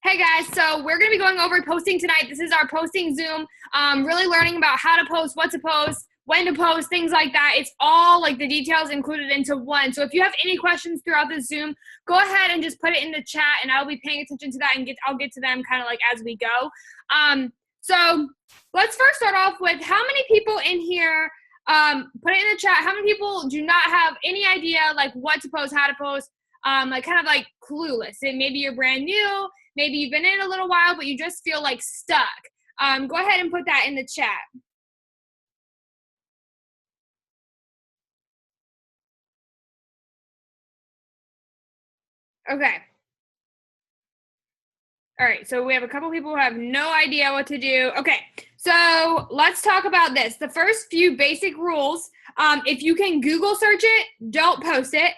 Hey guys, so we're going to be going over posting tonight. This is our posting Zoom, really learning about how to post, what to post, when to post, things like that. It's all like the details included into one. So if you have any questions throughout this Zoom, go ahead and just put it in the chat and I'll be paying attention to that and I'll get to them kind of like as we go. So let's first start off with how many people in here, put it in the chat, how many people do not have any idea like what to post, how to post, like kind of like clueless. And maybe you're brand new. Maybe you've been in a little while, but you just feel like stuck. Go ahead and put that in the chat. Okay. All right, so we have a couple people who have no idea what to do. Okay, so let's talk about this. The first few basic rules, if you can Google search it, don't post it.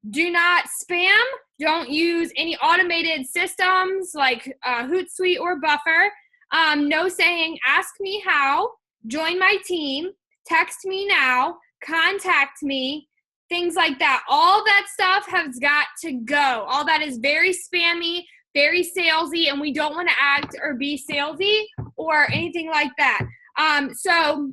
Do not spam. Don't use any automated systems like Hootsuite or Buffer. No saying, ask me how, join my team, text me now, contact me, things like that. All that stuff has got to go. All that is very spammy, very salesy, and we don't want to act or be salesy or anything like that. So,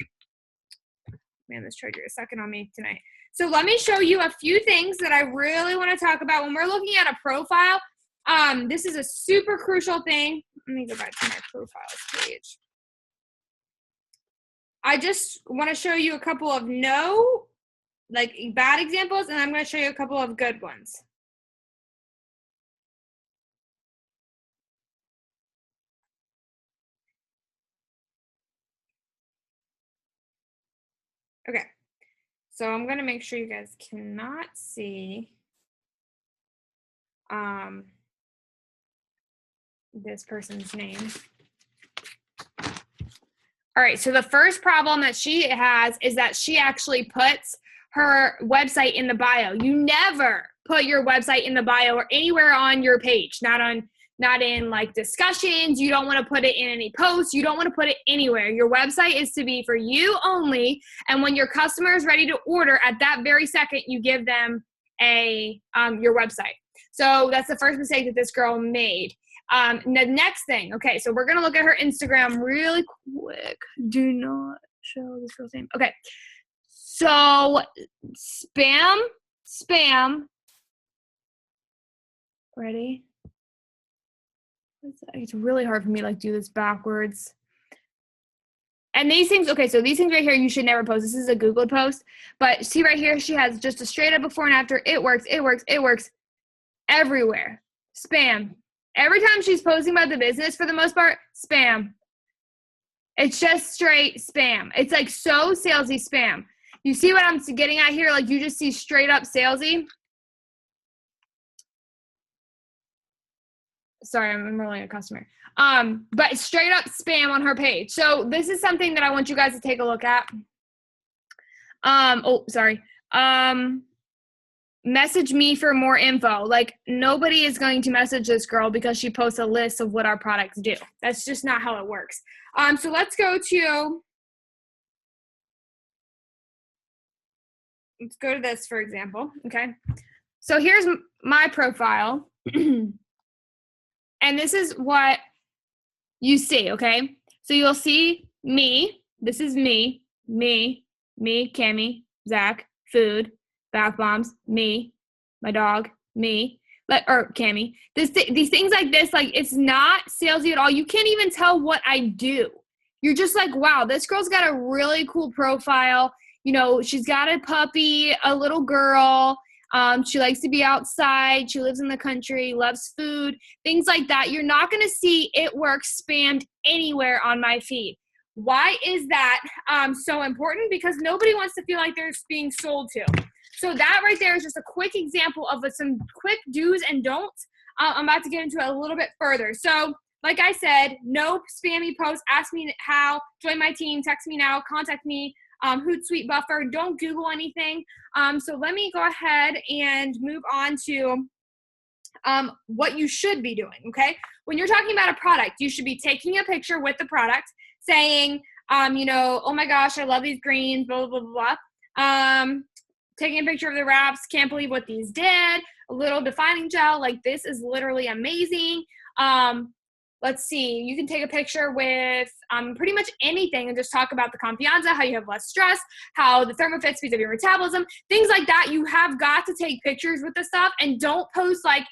man, this charger is sucking on me tonight. So let me show you a few things that I really want to talk about when we're looking at a profile. This is a super crucial thing. Let me go back to my profiles page. I just want to show you a couple of bad examples, and I'm going to show you a couple of good ones. Okay. So I'm going to make sure you guys cannot see this person's name. All right, so the first problem that she has is that she actually puts her website in the bio. You never put your website in the bio or anywhere on your page, not in like discussions. You don't want to put it in any posts. You don't want to put it anywhere. Your website is to be for you only. And when your customer is ready to order, at that very second, you give them your website. So that's the first mistake that this girl made. The next thing, okay, so we're going to look at her Instagram really quick. Do not show this girl's name. Okay, so spam. Ready? It's really hard for me to like do this backwards. And these things, okay, so these things right here, you should never post. This is a Google post, but see right here, she has just a straight up before and after. It works everywhere. Spam. Every time she's posting about the business, for the most part, spam. It's just straight spam. It's like so salesy spam. You see what I'm getting at here? Like you just see straight up salesy. Sorry, I'm enrolling a customer. But straight up spam on her page. So this is something that I want you guys to take a look at. Message me for more info. Like nobody is going to message this girl because she posts a list of what our products do. That's just not how it works. So let's go to this, for example. Okay. So here's my profile. And this is what you see, okay? So you'll see me. This is me, Cami, Zach, food, bath bombs, me, my dog, me, or Cami. These things like this, like it's not salesy at all. You can't even tell what I do. You're just like, wow, this girl's got a really cool profile. You know, she's got a puppy, a little girl. She likes to be outside. She lives in the country, loves food, things like that. You're not going to see it works spammed anywhere on my feed. Why is that so important? Because nobody wants to feel like they're being sold to. So that right there is just a quick example of some quick do's and don'ts. I'm about to get into it a little bit further. So like I said, no spammy posts. Ask me how, join my team, text me now, contact me. Hootsuite, Buffer, don't Google anything. So let me go ahead and move on to what you should be doing, okay? When you're talking about a product, you should be taking a picture with the product, saying, oh my gosh, I love these greens, blah, blah, blah, blah. Taking a picture of the wraps, can't believe what these did. little defining gel. Like, this is literally amazing. Let's see, you can take a picture with pretty much anything and just talk about the confianza, how you have less stress, how the thermofit speeds up your metabolism, things like that. You have got to take pictures with this stuff, and don't post like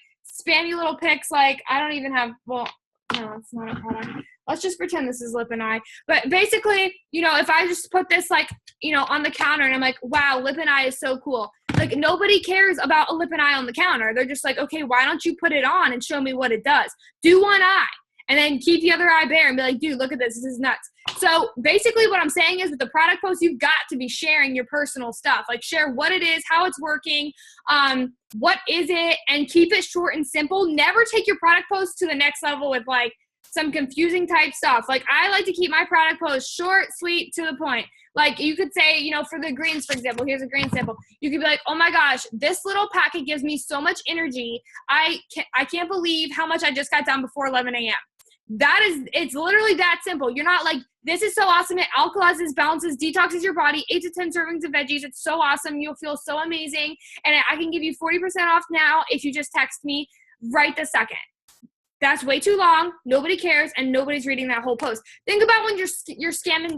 spammy little pics. Like, I don't even have, well, no, it's not a product. Let's just pretend this is Lip and Eye. But basically, you know, if I just put this like, you know, on the counter and I'm like, wow, Lip and Eye is so cool. Like, nobody cares about a Lip and Eye on the counter. They're just like, okay, why don't you put it on and show me what it does? Do one eye. And then keep the other eye bare and be like, dude, look at this. This is nuts. So basically what I'm saying is with the product post, you've got to be sharing your personal stuff. Like, share what it is, how it's working, what is it, and keep it short and simple. Never take your product post to the next level with like some confusing type stuff. Like, I like to keep my product post short, sweet, to the point. Like, you could say, you know, for the greens, for example, here's a green sample. You could be like, oh my gosh, this little packet gives me so much energy. I can't believe how much I just got done before 11 a.m. It's literally that simple. You're not like, this is so awesome. It alkalizes, balances, detoxes your body, 8 to 10 servings of veggies. It's so awesome. You'll feel so amazing. And I can give you 40% off now if you just text me right this second. That's way too long. Nobody cares, and nobody's reading that whole post. Think about when you're skimming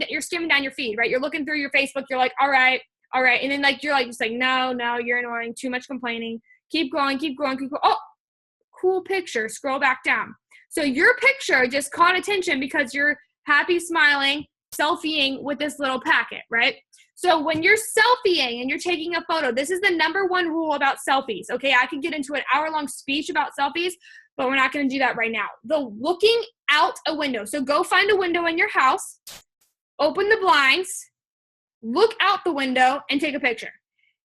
down your feed, right? You're looking through your Facebook. You're like, all right. And then like, you're like, just like, no, you're annoying. Too much complaining. Keep going. Oh, cool picture. Scroll back down. So your picture just caught attention because you're happy, smiling, selfieing with this little packet, right? So when you're selfieing and you're taking a photo, this is the number one rule about selfies, okay? I could get into an hour-long speech about selfies, but we're not going to do that right now. The looking out a window. So go find a window in your house, open the blinds, look out the window, and take a picture.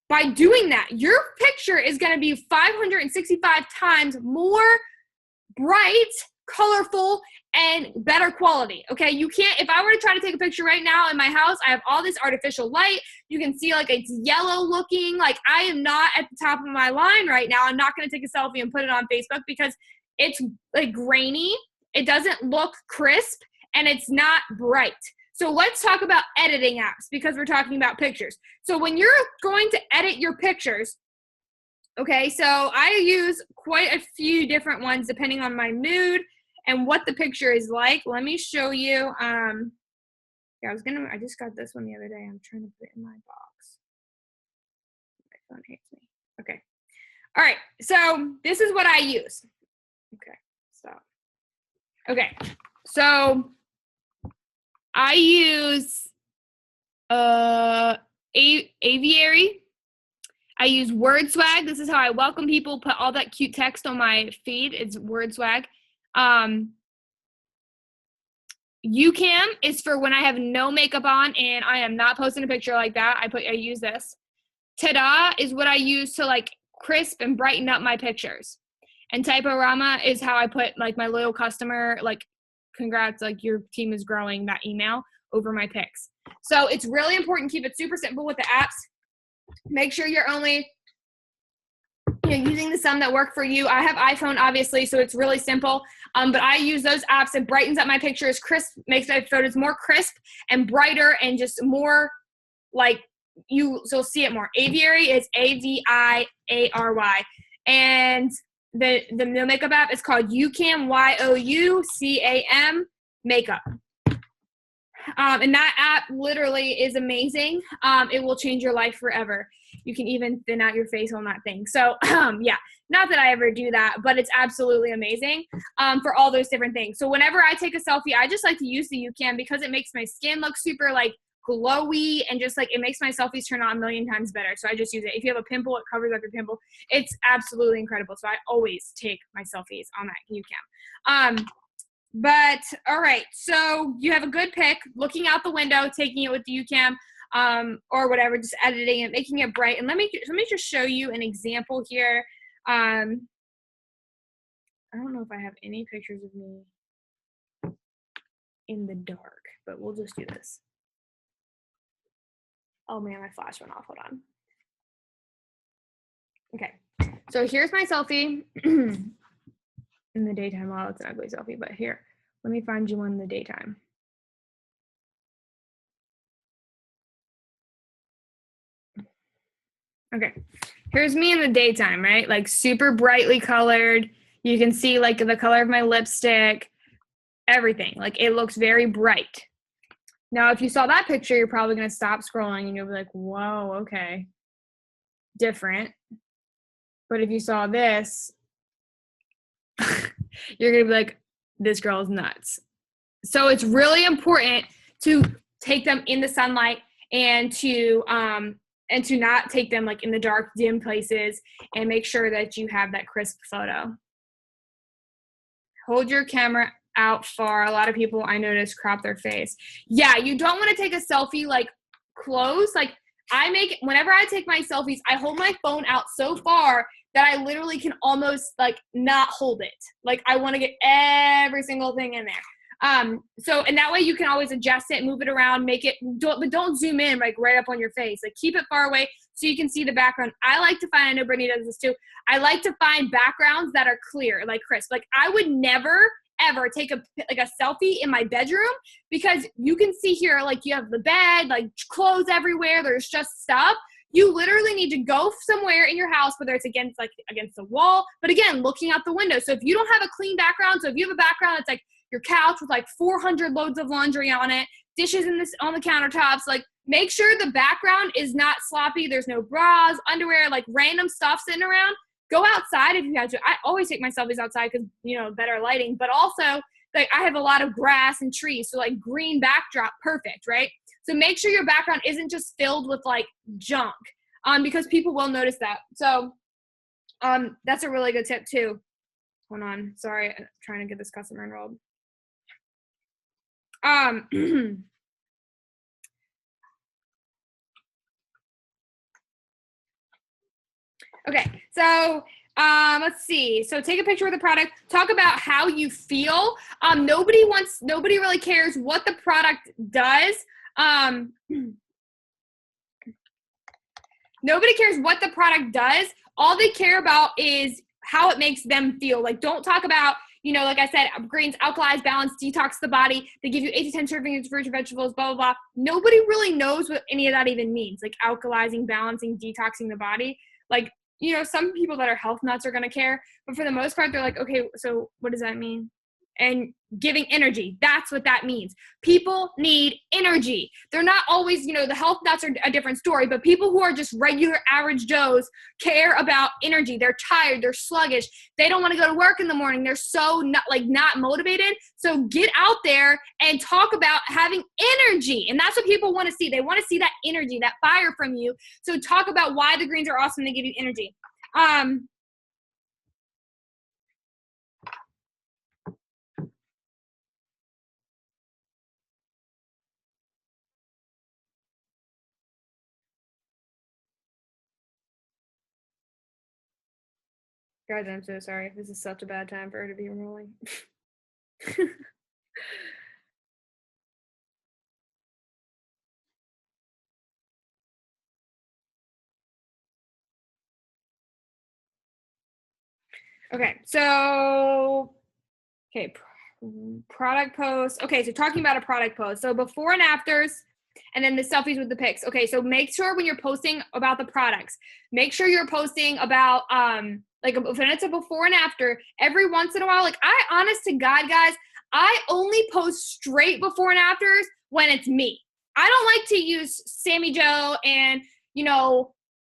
By doing that, your picture is going to be 565 times more bright, colorful, and better quality, okay? You can't, if I were to try to take a picture right now in my house, I have all this artificial light. You can see like it's yellow looking. Like, I am not at the top of my line right now. I'm not going to take a selfie and put it on Facebook because it's like grainy. It doesn't look crisp, and it's not bright. So let's talk about editing apps because we're talking about pictures. So when you're going to edit your pictures, okay, so I use quite a few different ones depending on my mood and what the picture is like. Let me show you. Yeah, I just got this one the other day. I'm trying to put it in my box. My phone hates me. Okay. All right, so this is what I use. Okay, stop. Okay, so I use Aviary. I use WordSwag. This is how I welcome people, put all that cute text on my feed. It's WordSwag. YouCam is for when I have no makeup on and I am not posting a picture like that. I use this. Tada is what I use to like crisp and brighten up my pictures. And Typorama is how I put like my loyal customer, like, congrats, like your team is growing, that email over my pics. So it's really important. Keep it super simple with the apps. Make sure you're only using the some that work for you. I have iPhone, obviously, so it's really simple. But I use those apps. It brightens up my pictures, crisp, makes my photos more crisp and brighter and just more like you'll see it more. Aviary is Aviary. And the makeup app is called YouCam, YOUCAM makeup. And that app literally is amazing. It will change your life forever. You can even thin out your face on that thing. So yeah, not that I ever do that, but it's absolutely amazing for all those different things. So whenever I take a selfie, I just like to use the YouCam because it makes my skin look super like glowy and just like it makes my selfies turn out a million times better. So I just use it. If you have a pimple, it covers up your pimple. It's absolutely incredible. So I always take my selfies on that YouCam. But all right, so you have a good pic, looking out the window, taking it with the YouCam, or whatever, just editing it, making it bright. And let me just show you an example here. I don't know if I have any pictures of me in the dark, but we'll just do this. Oh man, my flash went off. Hold on. Okay, so here's my selfie. In the daytime. Well, it's an ugly selfie, but here, let me find you one in the daytime. Okay, Here's me in the daytime, right? Like super brightly colored. You can see like the color of my lipstick, everything. Like it looks very bright. Now, if you saw that picture, you're probably going to stop scrolling and you'll be like, whoa, okay. Different. But if you saw this, you're going to be like, this girl is nuts. So it's really important to take them in the sunlight and to not take them like in the dark, dim places, and make sure that you have that crisp photo. Hold your camera out far. A lot of people I notice crop their face. Yeah, you don't want to take a selfie like close. Like whenever I take my selfies, I hold my phone out so far that I literally can almost like not hold it. Like I want to get every single thing in there. And that way you can always adjust it, move it around, but don't zoom in like right up on your face. Like keep it far away so you can see the background. I like to find, I know Brittany does this too, I like to find backgrounds that are clear, like crisp. Like I would never ever take a selfie in my bedroom because you can see here, like you have the bed, like clothes everywhere, there's just stuff. You literally need to go somewhere in your house, whether it's against the wall, but again, looking out the window. So if you don't have a clean background, so if you have a background that's like your couch with like 400 loads of laundry on it, dishes on the countertops, like make sure the background is not sloppy. There's no bras, underwear, like random stuff sitting around. Go outside if you have to. I always take my selfies outside because, better lighting, but also like I have a lot of grass and trees. So like green backdrop, perfect, right? So make sure your background isn't just filled with like junk because people will notice that. So that's a really good tip too. Hold on. Sorry. I'm trying to get this customer enrolled. Okay, so let's see. So take a picture of the product. Talk about how you feel. Nobody really cares what the product does. Nobody cares what the product does. All they care about is how it makes them feel. Like don't talk about, like I said, greens, alkalize, balance, detox the body. They give you 8 to 10 servings of fruits and vegetables, blah, blah, blah. Nobody really knows what any of that even means. Like alkalizing, balancing, detoxing the body. Like, some people that are health nuts are going to care, but for the most part, they're like, okay, so what does that mean? And giving energy, that's what that means. People need energy. They're not always, the health nuts are a different story, but people who are just regular average Joes care about energy. They're tired, they're sluggish, they don't want to go to work in the morning, they're so not motivated. So get out there and talk about having energy. And that's what people want to see. They want to see that energy, that fire from you. So talk about why the greens are awesome. They give you energy. Guys, I'm so sorry. This is such a bad time for her to be enrolling. Okay, so, product post. Okay, so talking about a product post. So before and afters, and then the selfies with the pics. Okay, so make sure when you're posting about the products, make sure you're posting about, like when it's a before and after, every once in a while, like honest to God, guys, I only post straight before and afters when it's me. I don't like to use Sammy Joe and,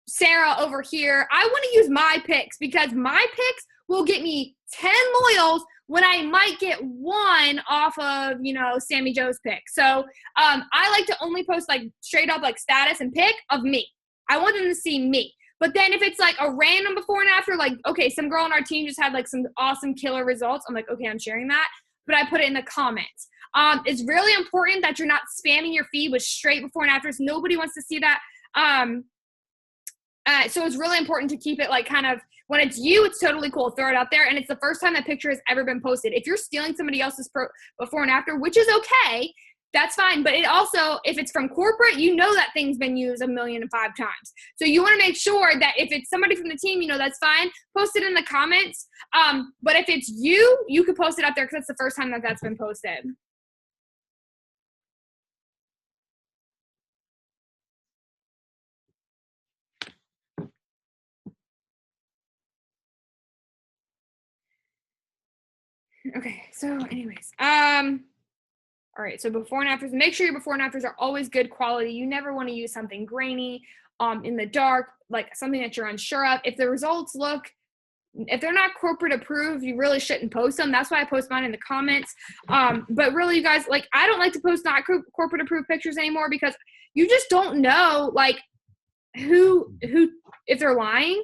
Sarah over here. I want to use my pics because my pics will get me 10 loyals when I might get one off of, Sammy Joe's pic. So I like to only post like straight up like status and pic of me. I want them to see me. But then if it's like a random before and after, like, okay, some girl on our team just had like some awesome killer results. I'm like, okay, I'm sharing that. But I put it in the comments. It's really important that you're not spamming your feed with straight before and afters. Nobody wants to see that. So it's really important to keep it like kind of, when it's you, it's totally cool. Throw it out there. And it's the first time that picture has ever been posted. If you're stealing somebody else's before and after, which is okay, that's fine. But it also, if it's from corporate, that thing's been used 1,000,005 times. So you want to make sure that if it's somebody from the team, that's fine. Post it in the comments. But if it's you could post it up there because that's the first time that that's been posted. Okay, so anyways, all right, so before and afters, make sure your before and afters are always good quality. You never want to use something grainy, in the dark, like something that you're unsure of. If the results look, if they're not corporate approved, you really shouldn't post them. That's why I post mine in the comments. But really, you guys, like, I don't like to post not corporate approved pictures anymore because you just don't know, like, who if they're lying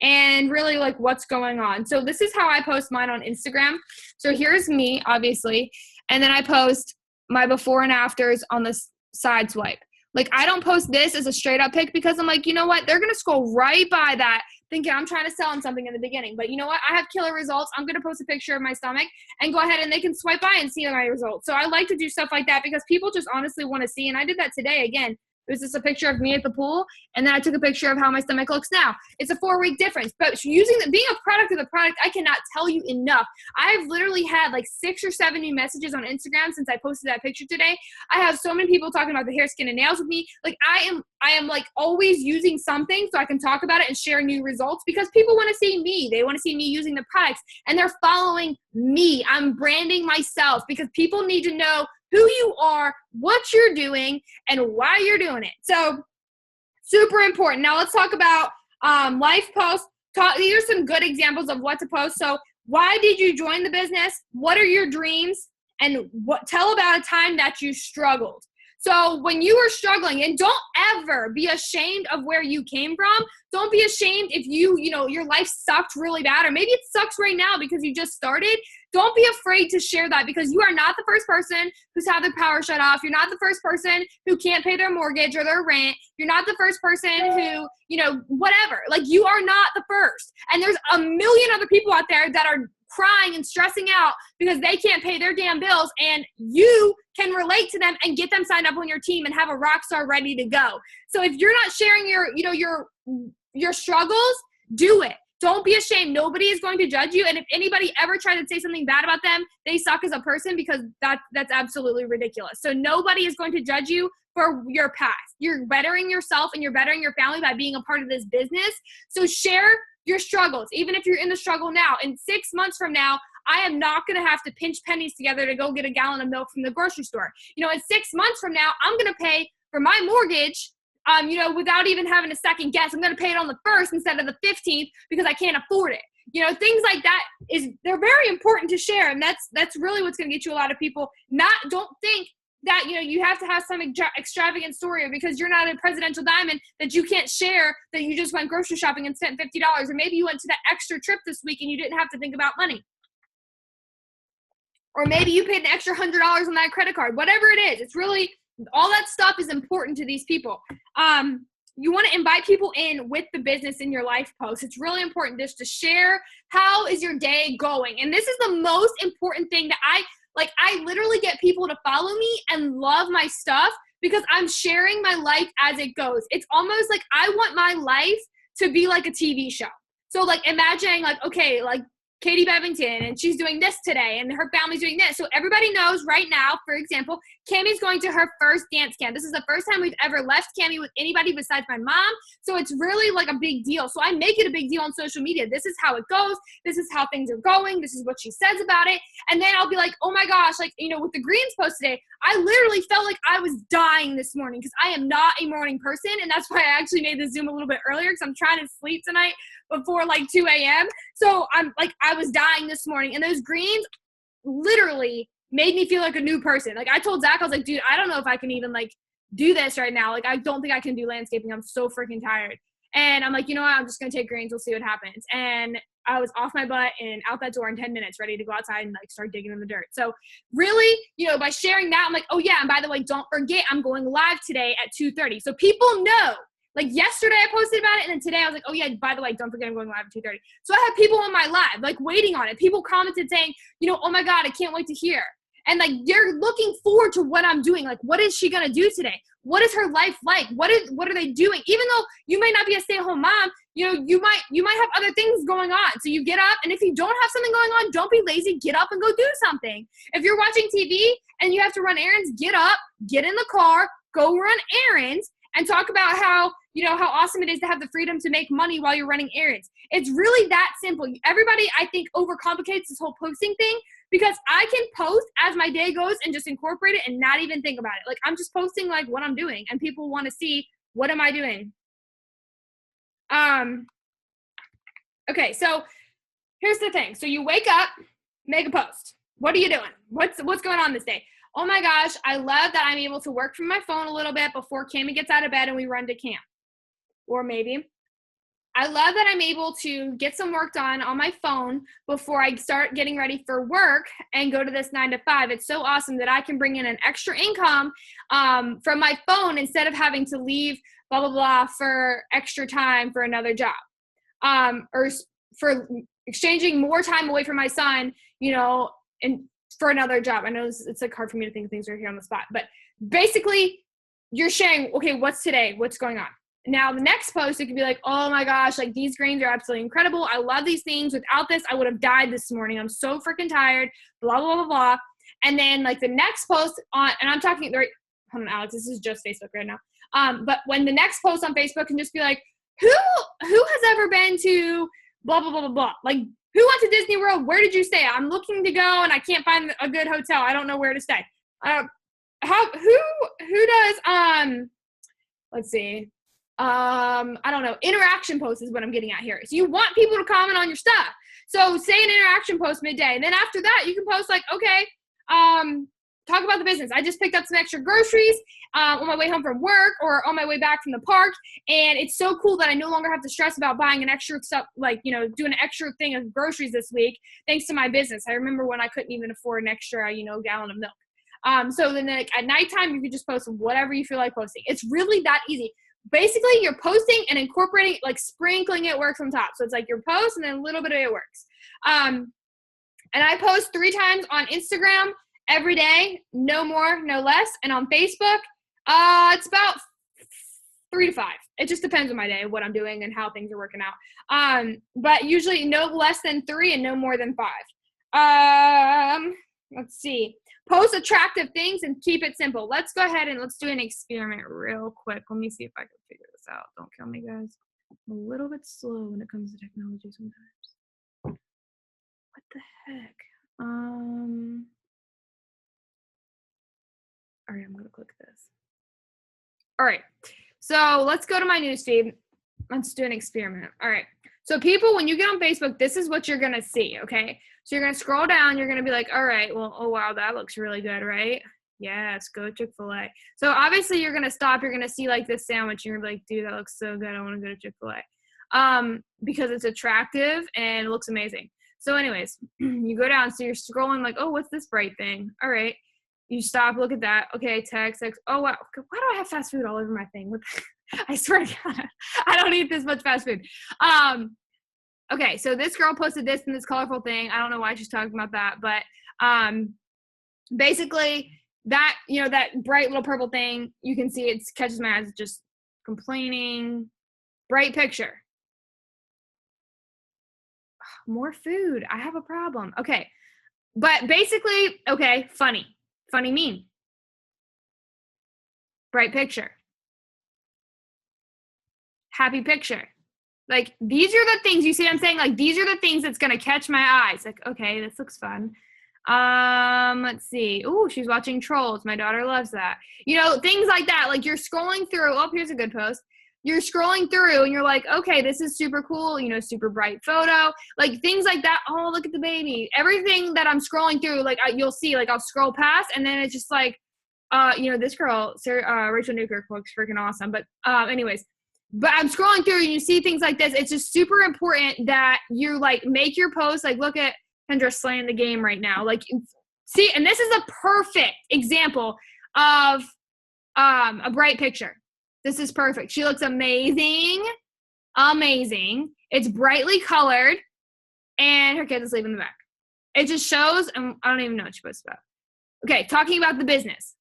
and really like what's going on. So this is how I post mine on Instagram. So here's me, obviously, and then I post my before and afters on the side swipe. Like, I don't post this as a straight up pic because I'm like, you know what? They're going to scroll right by that thinking I'm trying to sell them something in the beginning. But you know what? I have killer results. I'm going to post a picture of my stomach and go ahead and they can swipe by and see my results. So I like to do stuff like that because people just honestly want to see. And I did that today again. It was just a picture of me at the pool, and then I took a picture of how my stomach looks now. It's a 4-week difference. But being a product of the product, I cannot tell you enough. I've literally had like 6 or 7 new messages on Instagram since I posted that picture today. I have so many people talking about the hair, skin, and nails with me. Like, I am like always using something so I can talk about it and share new results because people want to see me. They want to see me using the products, and they're following me. I'm branding myself because people need to know who you are, what you're doing, and why you're doing it. So super important. Now let's talk about life posts. These are some good examples of what to post. So why did you join the business? What are your dreams? And tell about a time that you struggled. So when you were struggling, and don't ever be ashamed of where you came from. Don't be ashamed if your life sucked really bad, or maybe it sucks right now because you just started. Don't be afraid to share that because you are not the first person who's had their power shut off. You're not the first person who can't pay their mortgage or their rent. You're not the first person who, whatever. Like, you are not the first. And there's a million other people out there that are crying and stressing out because they can't pay their damn bills, and you can relate to them and get them signed up on your team and have a rock star ready to go. So if you're not sharing your struggles, do it. Don't be ashamed. Nobody is going to judge you. And if anybody ever tried to say something bad about them, they suck as a person because that's absolutely ridiculous. So nobody is going to judge you for your past. You're bettering yourself and you're bettering your family by being a part of this business. So share your struggles, even if you're in the struggle now. In 6 months from now, I am not going to have to pinch pennies together to go get a gallon of milk from the grocery store. In 6 months from now, I'm going to pay for my mortgage, without even having a second guess. I'm going to pay it on the 1st instead of the 15th because I can't afford it. Things like that they're very important to share. And that's really what's going to get you a lot of people. Don't think that, you have to have some extravagant story, or because you're not a presidential diamond that you can't share that you just went grocery shopping and spent $50, or maybe you went to that extra trip this week and you didn't have to think about money. Or maybe you paid an extra $100 on that credit card. Whatever it is, it's really, all that stuff is important to these people. You want to invite people in with the business in your life post. It's really important just to share how is your day going. And this is the most important thing that I literally get people to follow me and love my stuff because I'm sharing my life as it goes. It's almost like I want my life to be like a TV show. So like imagining Katie Bevington, and she's doing this today, and her family's doing this. So everybody knows right now, for example, Cammie's going to her first dance camp. This is the first time we've ever left Cammie with anybody besides my mom. So it's really like a big deal. So I make it a big deal on social media. This is how it goes. This is how things are going. This is what she says about it. And then I'll be like, oh my gosh, with the greens post today, I literally felt like I was dying this morning because I am not a morning person. And that's why I actually made the Zoom a little bit earlier because I'm trying to sleep tonight before 2 a.m. So I was dying this morning, and those greens literally made me feel like a new person. I told Zach, I was like, dude, I don't know if I can even do this right now. I don't think I can do landscaping. I'm so freaking tired. And I'm like, you know what? I'm just going to take greens. We'll see what happens. And I was off my butt and out that door in 10 minutes, ready to go outside and start digging in the dirt. So really, by sharing that, I'm like, oh yeah. And by the way, don't forget, I'm going live today at 2:30. So people know. Yesterday I posted about it, and then today I was like, oh yeah, by the way, don't forget I'm going live at 2:30. So I have people on my live, waiting on it. People commented saying, oh my God, I can't wait to hear. And they're looking forward to what I'm doing. What is she going to do today? What is her life like? What are they doing? Even though you may not be a stay-at-home mom, you might have other things going on. So you get up, and if you don't have something going on, don't be lazy. Get up and go do something. If you're watching TV and you have to run errands, get up, get in the car, go run errands, and talk about how, you know, how awesome it is to have the freedom to make money while you're running errands. It's really that simple. Everybody, I think, overcomplicates this whole posting thing, because I can post as my day goes and just incorporate it and not even think about it. Like, I'm just posting like what I'm doing, and people want to see, what am I doing? Okay, so here's the thing. So you wake up, make a post. What are you doing? What's going on this day? Oh my gosh, I love that I'm able to work from my phone a little bit before Cami gets out of bed and we run to camp. Or maybe I love that I'm able to get some work done on my phone before I start getting ready for work and go to this 9 to 5. It's so awesome that I can bring in an extra income from my phone instead of having to leave blah, blah, blah for extra time for another job. Or for exchanging more time away from my son, you know, and for another job. I know it's like hard for me to think of things right here on the spot, but basically you're sharing, okay, what's today? What's going on? Now the next post, it could be like, oh my gosh, like these grains are absolutely incredible. I love these things. Without this, I would have died this morning. I'm so freaking tired, blah, blah, blah, blah. And then like the next post on, and I'm talking, hold on, Alex, this is just Facebook right now. But when the next post on Facebook can just be like, who has ever been to blah, blah, blah, blah, blah. Like, who went to Disney World? Where did you stay? I'm looking to go and I can't find a good hotel. I don't know where to stay. Who does, let's see. I don't know. Interaction post is what I'm getting at here. So you want people to comment on your stuff. So say an interaction post midday. And then after that, you can post like, okay, talk about the business. I just picked up some extra groceries on my way home from work or on my way back from the park. And it's so cool that I no longer have to stress about buying an extra stuff, like, you know, doing an extra thing of groceries this week, thanks to my business. I remember when I couldn't even afford an extra, you know, gallon of milk. So then like, at nighttime, you can just post whatever you feel like posting. It's really that easy. Basically, you're posting and incorporating, like sprinkling it works on top. So it's like your post and then a little bit of it works. And I post 3 times on Instagram every day, no more, no less. And on Facebook, it's about 3 to 5. It just depends on my day, what I'm doing and how things are working out. But usually no less than 3 and no more than 5. Let's see. Post attractive things and keep it simple. Let's go ahead and let's do an experiment real quick. Let me see if I can figure this out. Don't kill me, guys. I'm a little bit slow when it comes to technology sometimes. What the heck? All right, I'm going to click this. All right, so let's go to my newsfeed. Let's do an experiment. All right, so people, when you get on Facebook, this is what you're going to see, okay? So you're going to scroll down. You're going to be like, all right, well, oh, wow, that looks really good, right? Yes, go Chick-fil-A. So obviously you're going to stop. You're going to see like this sandwich. And you're like, dude, that looks so good. I want to go to Chick-fil-A because it's attractive and it looks amazing. So anyways, you go down. So you're scrolling like, oh, what's this bright thing? All right. You stop, look at that. Okay, text. Oh, wow. Why do I have fast food all over my thing? I swear to God, I don't eat this much fast food. Okay, so this girl posted this and this colorful thing. I don't know why she's talking about that, but basically that, you know, that bright little purple thing, you can see it catches my eyes, just complaining. Bright picture. More food. I have a problem. Okay, but basically, okay, funny meme. Bright picture. Happy picture. Like, these are the things, you see what I'm saying? Like, these are the things that's going to catch my eyes. Like, okay, this looks fun. Let's see. Ooh, she's watching Trolls. My daughter loves that. You know, things like that. Like, you're scrolling through. Oh, here's a good post. You're scrolling through and you're like, okay, this is super cool. You know, super bright photo. Like, things like that. Oh, look at the baby. Everything that I'm scrolling through, like, you'll see, like, I'll scroll past and then it's just like, you know, this girl, Sarah, Rachel Newkirk, looks freaking awesome. But anyways. But I'm scrolling through and you see things like this. It's just super important that you like make your post. Like, look at Kendra slaying the game right now. Like, see, and this is a perfect example of a bright picture. This is perfect. She looks amazing. Amazing. It's brightly colored and her kid is leaving the back. It just shows, and I don't even know what she posted about. Okay, talking about the business.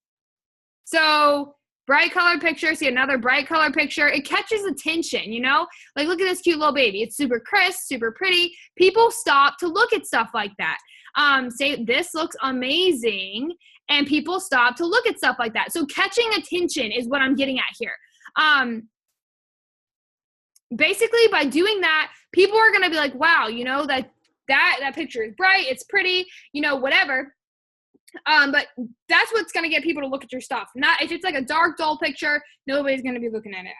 So, bright colored picture, see another bright colored picture. It catches attention, you know? Like, look at this cute little baby. It's super crisp, super pretty. People stop to look at stuff like that. Say, this looks amazing, and people stop to look at stuff like that. So catching attention is what I'm getting at here. Basically by doing that, people are going to be like, wow, you know, that picture is bright, it's pretty, you know, whatever. But that's what's going to get people to look at your stuff. Not if it's like a dark, dull picture, nobody's going to be looking at it.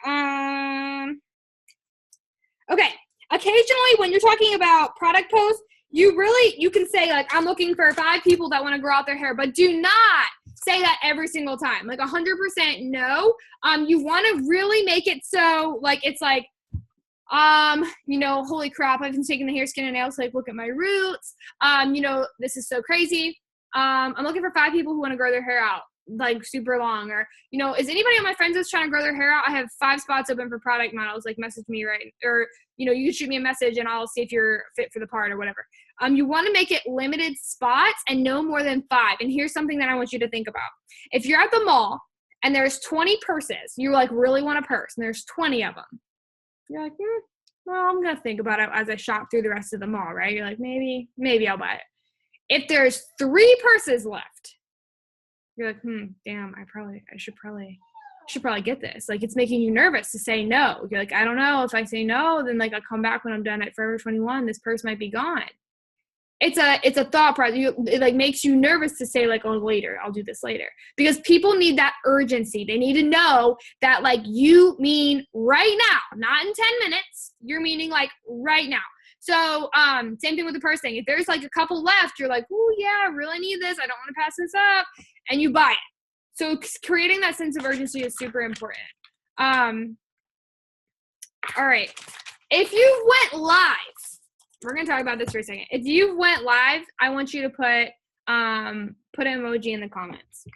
Okay. Occasionally when you're talking about product posts, you can say like, I'm looking for 5 people that want to grow out their hair, but do not say that every single time. Like 100% no. You want to really make it so like, it's like, you know, holy crap, I've been taking the hair, skin, and nails, like look at my roots. You know, this is so crazy. I'm looking for 5 people who want to grow their hair out like super long, or, you know, is anybody on my friends that's trying to grow their hair out? I have 5 spots open for product models, like message me, right? Or, you know, you can shoot me a message and I'll see if you're fit for the part or whatever. You want to make it limited spots and no more than 5. And here's something that I want you to think about. If you're at the mall and there's 20 purses, you like really want a purse and there's 20 of them. You're like, well, I'm going to think about it as I shop through the rest of the mall, right? You're like, maybe I'll buy it. If there's 3 purses left, you're like, damn, I should probably get this. Like, it's making you nervous to say no. You're like, I don't know. If I say no, then like I'll come back when I'm done at Forever 21. This purse might be gone. It's a thought process. It like makes you nervous to say like, oh, later, I'll do this later. Because people need that urgency. They need to know that like you mean right now, not in 10 minutes. You're meaning like right now. So same thing with the purse thing. If there's like a couple left, you're like, oh yeah, I really need this. I don't want to pass this up. And you buy it. So creating that sense of urgency is super important. All right. If you went live, we're going to talk about this for a second. If you went live, I want you to put an emoji in the comments.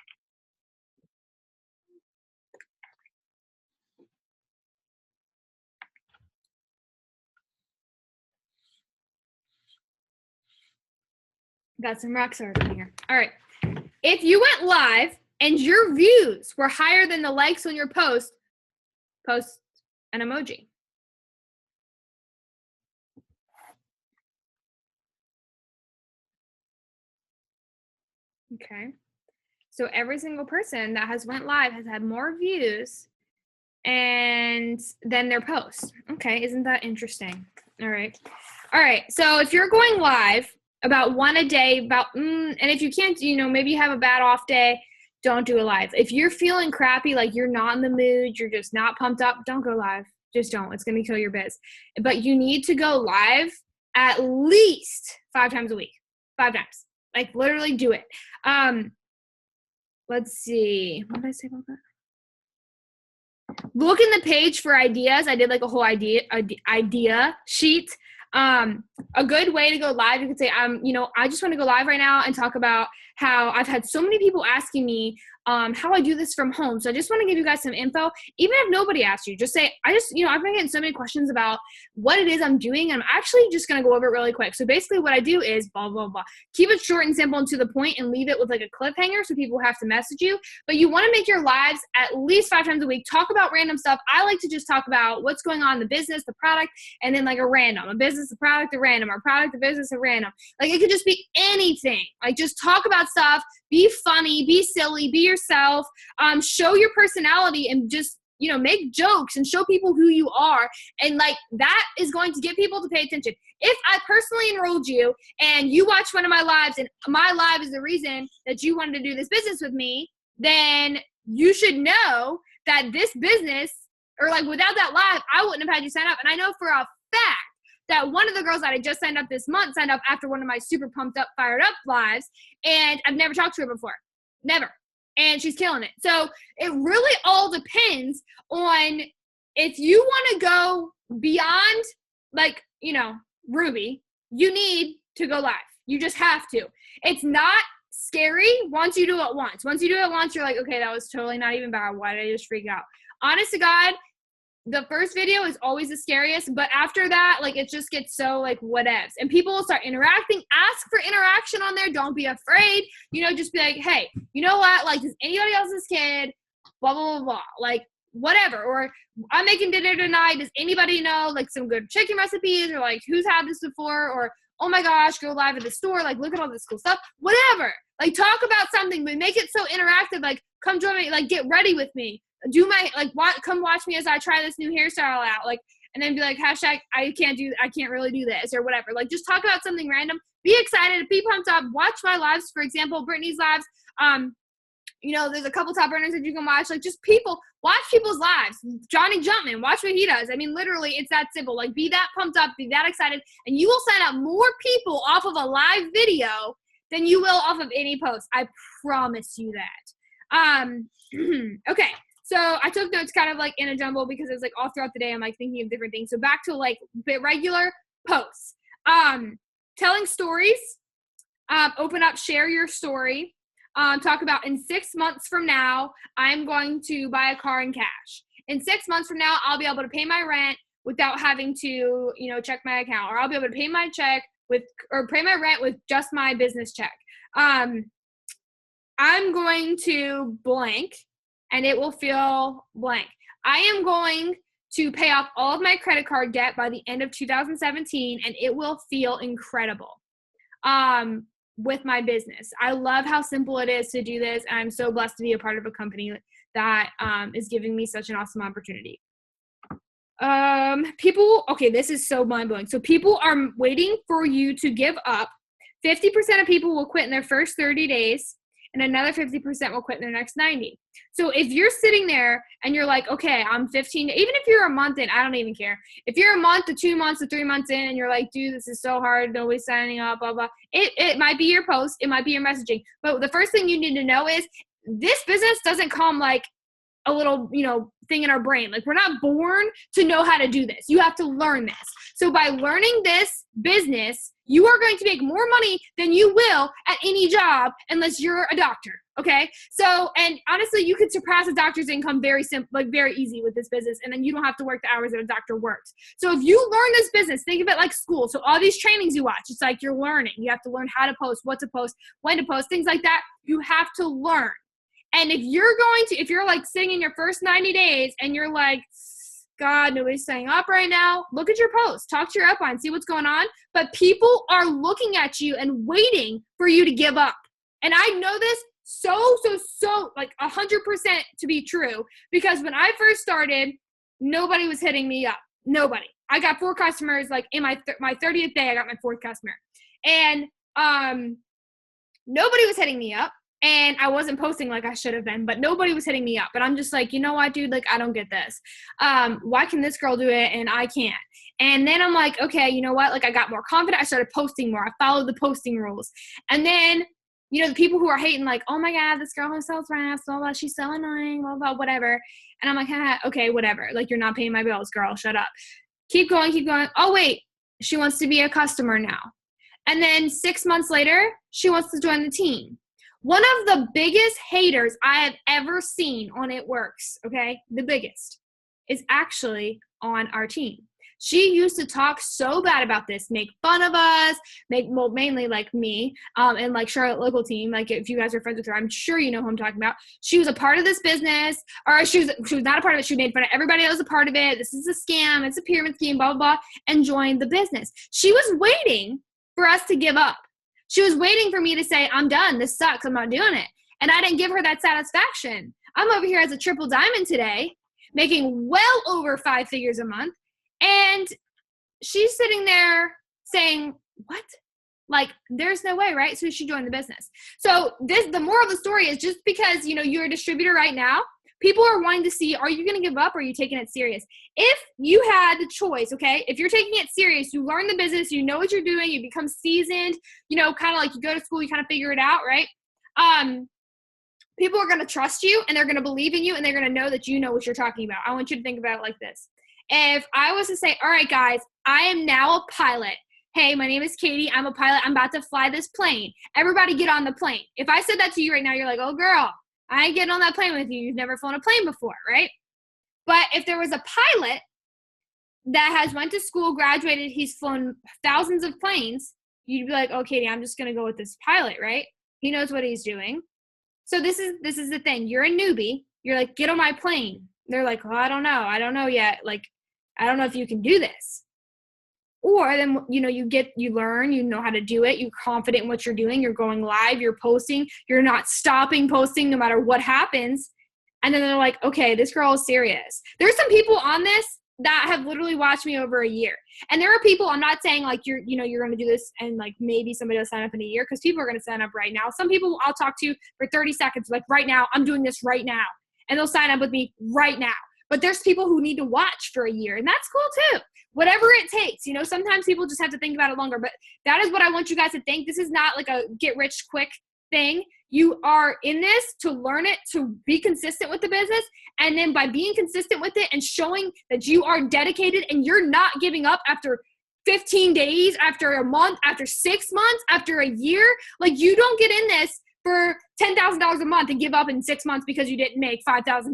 Got some rock stars in here. All right. If you went live and your views were higher than the likes on your post an emoji. Okay. So every single person that has went live has had more views and then their post. Okay. Isn't that interesting? All right. So if you're going live about one a day, and if you can't, you know, maybe you have a bad off day, don't do a live. If you're feeling crappy, like you're not in the mood, you're just not pumped up, don't go live. Just don't. It's going to kill your biz. But you need to go live at least 5 times a week. 5 times. Like literally do it. Let's see. What did I say about that? Look in the page for ideas. I did like a whole idea sheet. A good way to go live, you could say, you know, I just want to go live right now and talk about how I've had so many people asking me how I do this from home. So I just want to give you guys some info. Even if nobody asks you, just say, I've been getting so many questions about what it is I'm doing. And I'm actually just going to go over it really quick. So basically what I do is blah, blah, blah. Keep it short and simple and to the point and leave it with like a cliffhanger so people have to message you. But you want to make your lives at least 5 times a week. Talk about random stuff. I like to just talk about what's going on in the business, the product, and then like a random. A business, a product, a random. Or product, a business, a random. Like it could just be anything. Like just talk about stuff. Be funny. Be silly. Be yourself. Show your personality and just, you know, make jokes and show people who you are. And like that is going to get people to pay attention. If I personally enrolled you and you watched one of my lives and my live is the reason that you wanted to do this business with me, then you should know that this business, or like without that live, I wouldn't have had you sign up. And I know for a fact that one of the girls that I just signed up this month signed up after one of my super pumped up, fired up lives. And I've never talked to her before. Never. And she's killing it. So it really all depends on if you want to go beyond, like, you know, Ruby, you need to go live. You just have to. It's not scary once you do it once. Once you do it once, you're like, okay, that was totally not even bad. Why did I just freak out? Honest to God, the first video is always the scariest, but after that, like, it just gets so, like, whatevs. And people will start interacting. Ask for interaction on there. Don't be afraid. You know, just be like, hey, you know what? Like, does anybody else's kid, blah, blah, blah, blah. Like, whatever. Or I'm making dinner tonight. Does anybody know, like, some good chicken recipes? Or, like, who's had this before? Or, oh, my gosh, go live at the store. Like, look at all this cool stuff. Whatever. Like, talk about something, but make it so interactive. Like, come join me. Like, get ready with me. do my, like, come watch me as I try this new hairstyle out. Like, and then be like, hashtag, I can't really do this or whatever. Like, just talk about something random. Be excited. Be pumped up. Watch my lives. For example, Brittany's lives. There's a couple top earners that you can watch. Like, just watch people's lives. Johnny Jumpman, watch what he does. I mean, literally, it's that simple. Like, be that pumped up, be that excited, and you will sign up more people off of a live video than you will off of any post. I promise you that. Okay. So I took notes kind of like in a jumble because it was like all throughout the day I'm like thinking of different things. So back to like regular posts. Telling stories. Open up, share your story. Talk about in 6 months from now, I'm going to buy a car in cash. In 6 months from now, I'll be able to pay my rent without having to, check my account, or I'll be able to pay my pay my rent with just my business check. I'm going to blank and it will feel blank. I am going to pay off all of my credit card debt by the end of 2017 and it will feel incredible. With my business. I love how simple it is to do this. And I'm so blessed to be a part of a company that is giving me such an awesome opportunity. This is so mind-blowing. So people are waiting for you to give up. 50% of people will quit in their first 30 days, and another 50% will quit in their next 90. So if you're sitting there and you're like, okay, I'm 15, even if you're a month in, I don't even care. If you're a month to 2 months to 3 months in and you're like, dude, this is so hard, nobody's signing up, blah, blah. It might be your post, it might be your messaging. But the first thing you need to know is this business doesn't come like a little, thing in our brain. Like, we're not born to know how to do this. You have to learn this. So by learning this business, you are going to make more money than you will at any job unless you're a doctor. Okay. So, and honestly, you could surpass a doctor's income very easy with this business. And then you don't have to work the hours that a doctor works. So if you learn this business, think of it like school. So all these trainings you watch, it's like you're learning. You have to learn how to post, what to post, when to post, things like that. You have to learn. And if you're like sitting in your first 90 days and you're like, God, nobody's signing up right now, look at your post, talk to your upline, see what's going on. But people are looking at you and waiting for you to give up. And I know this so like 100% to be true, because when I first started, nobody was hitting me up. Nobody. I got 4 customers, like in my 30th day, I got my 4th customer. And nobody was hitting me up. And I wasn't posting like I should have been, but nobody was hitting me up. But I'm just like, you know what, dude? Like, I don't get this. Why can this girl do it and I can't? And then I'm like, okay, you know what? Like, I got more confident. I started posting more. I followed the posting rules. And then, the people who are hating, like, oh my God, this girl who sells wraps, blah, blah, she's so annoying, blah, blah, whatever. And I'm like, okay, whatever. Like, you're not paying my bills, girl. Shut up. Keep going. Oh, wait. She wants to be a customer now. And then 6 months later, she wants to join the team. One of the biggest haters I have ever seen on It Works, okay, the biggest, is actually on our team. She used to talk so bad about this, make fun of us, mainly like me, and like Charlotte local team. Like, if you guys are friends with her, I'm sure you know who I'm talking about. She was a part of this business, or she was not a part of it. She made fun of everybody that was a part of it. This is a scam. It's a pyramid scheme, blah, blah, blah, and joined the business. She was waiting for us to give up. She was waiting for me to say, I'm done. This sucks. I'm not doing it. And I didn't give her that satisfaction. I'm over here as a triple diamond today, making well over 5 figures a month. And she's sitting there saying, what? Like, there's no way, right? So she joined the business. So the moral of the story is, just because, you're a distributor right now, people are wanting to see, are you going to give up or are you taking it serious? If you had the choice, okay, if you're taking it serious, you learn the business, you know what you're doing, you become seasoned, kind of like you go to school, you kind of figure it out, right? People are going to trust you and they're going to believe in you and they're going to know that you know what you're talking about. I want you to think about it like this. If I was to say, all right, guys, I am now a pilot. Hey, my name is Katie. I'm a pilot. I'm about to fly this plane. Everybody get on the plane. If I said that to you right now, you're like, oh, girl, I ain't getting on that plane with you. You've never flown a plane before, right? But if there was a pilot that has went to school, graduated, he's flown thousands of planes, you'd be like, oh, Katie, I'm just going to go with this pilot, right? He knows what he's doing. So this is the thing. You're a newbie. You're like, get on my plane. They're like, well, I don't know. I don't know yet. Like, I don't know if you can do this. Or then, you learn, you know how to do it. You're confident in what you're doing. You're going live. You're posting. You're not stopping posting no matter what happens. And then they're like, okay, this girl is serious. There's some people on this that have literally watched me over a year. And there are people, I'm not saying like you're going to do this and like maybe somebody will sign up in a year, because people are going to sign up right now. Some people I'll talk to for 30 seconds, like right now, I'm doing this right now. And they'll sign up with me right now. But there's people who need to watch for a year, and that's cool too. Whatever it takes, sometimes people just have to think about it longer, but that is what I want you guys to think. This is not like a get rich quick thing. You are in this to learn it, to be consistent with the business. And then by being consistent with it and showing that you are dedicated and you're not giving up after 15 days, after a month, after 6 months, after a year, like you don't get in this for $10,000 a month and give up in 6 months because you didn't make $5,000.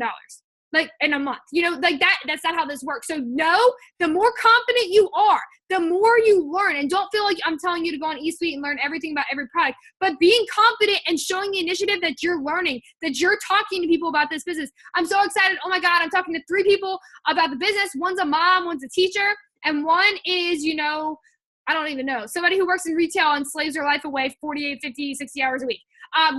Like in a month, like that's not how this works. So no, the more confident you are, the more you learn. And don't feel like I'm telling you to go on eSuite and learn everything about every product, but being confident and showing the initiative that you're learning, that you're talking to people about this business. I'm so excited. Oh my God, I'm talking to 3 people about the business. One's a mom, one's a teacher, and one is, I don't even know, somebody who works in retail and slaves their life away 48, 50, 60 hours a week.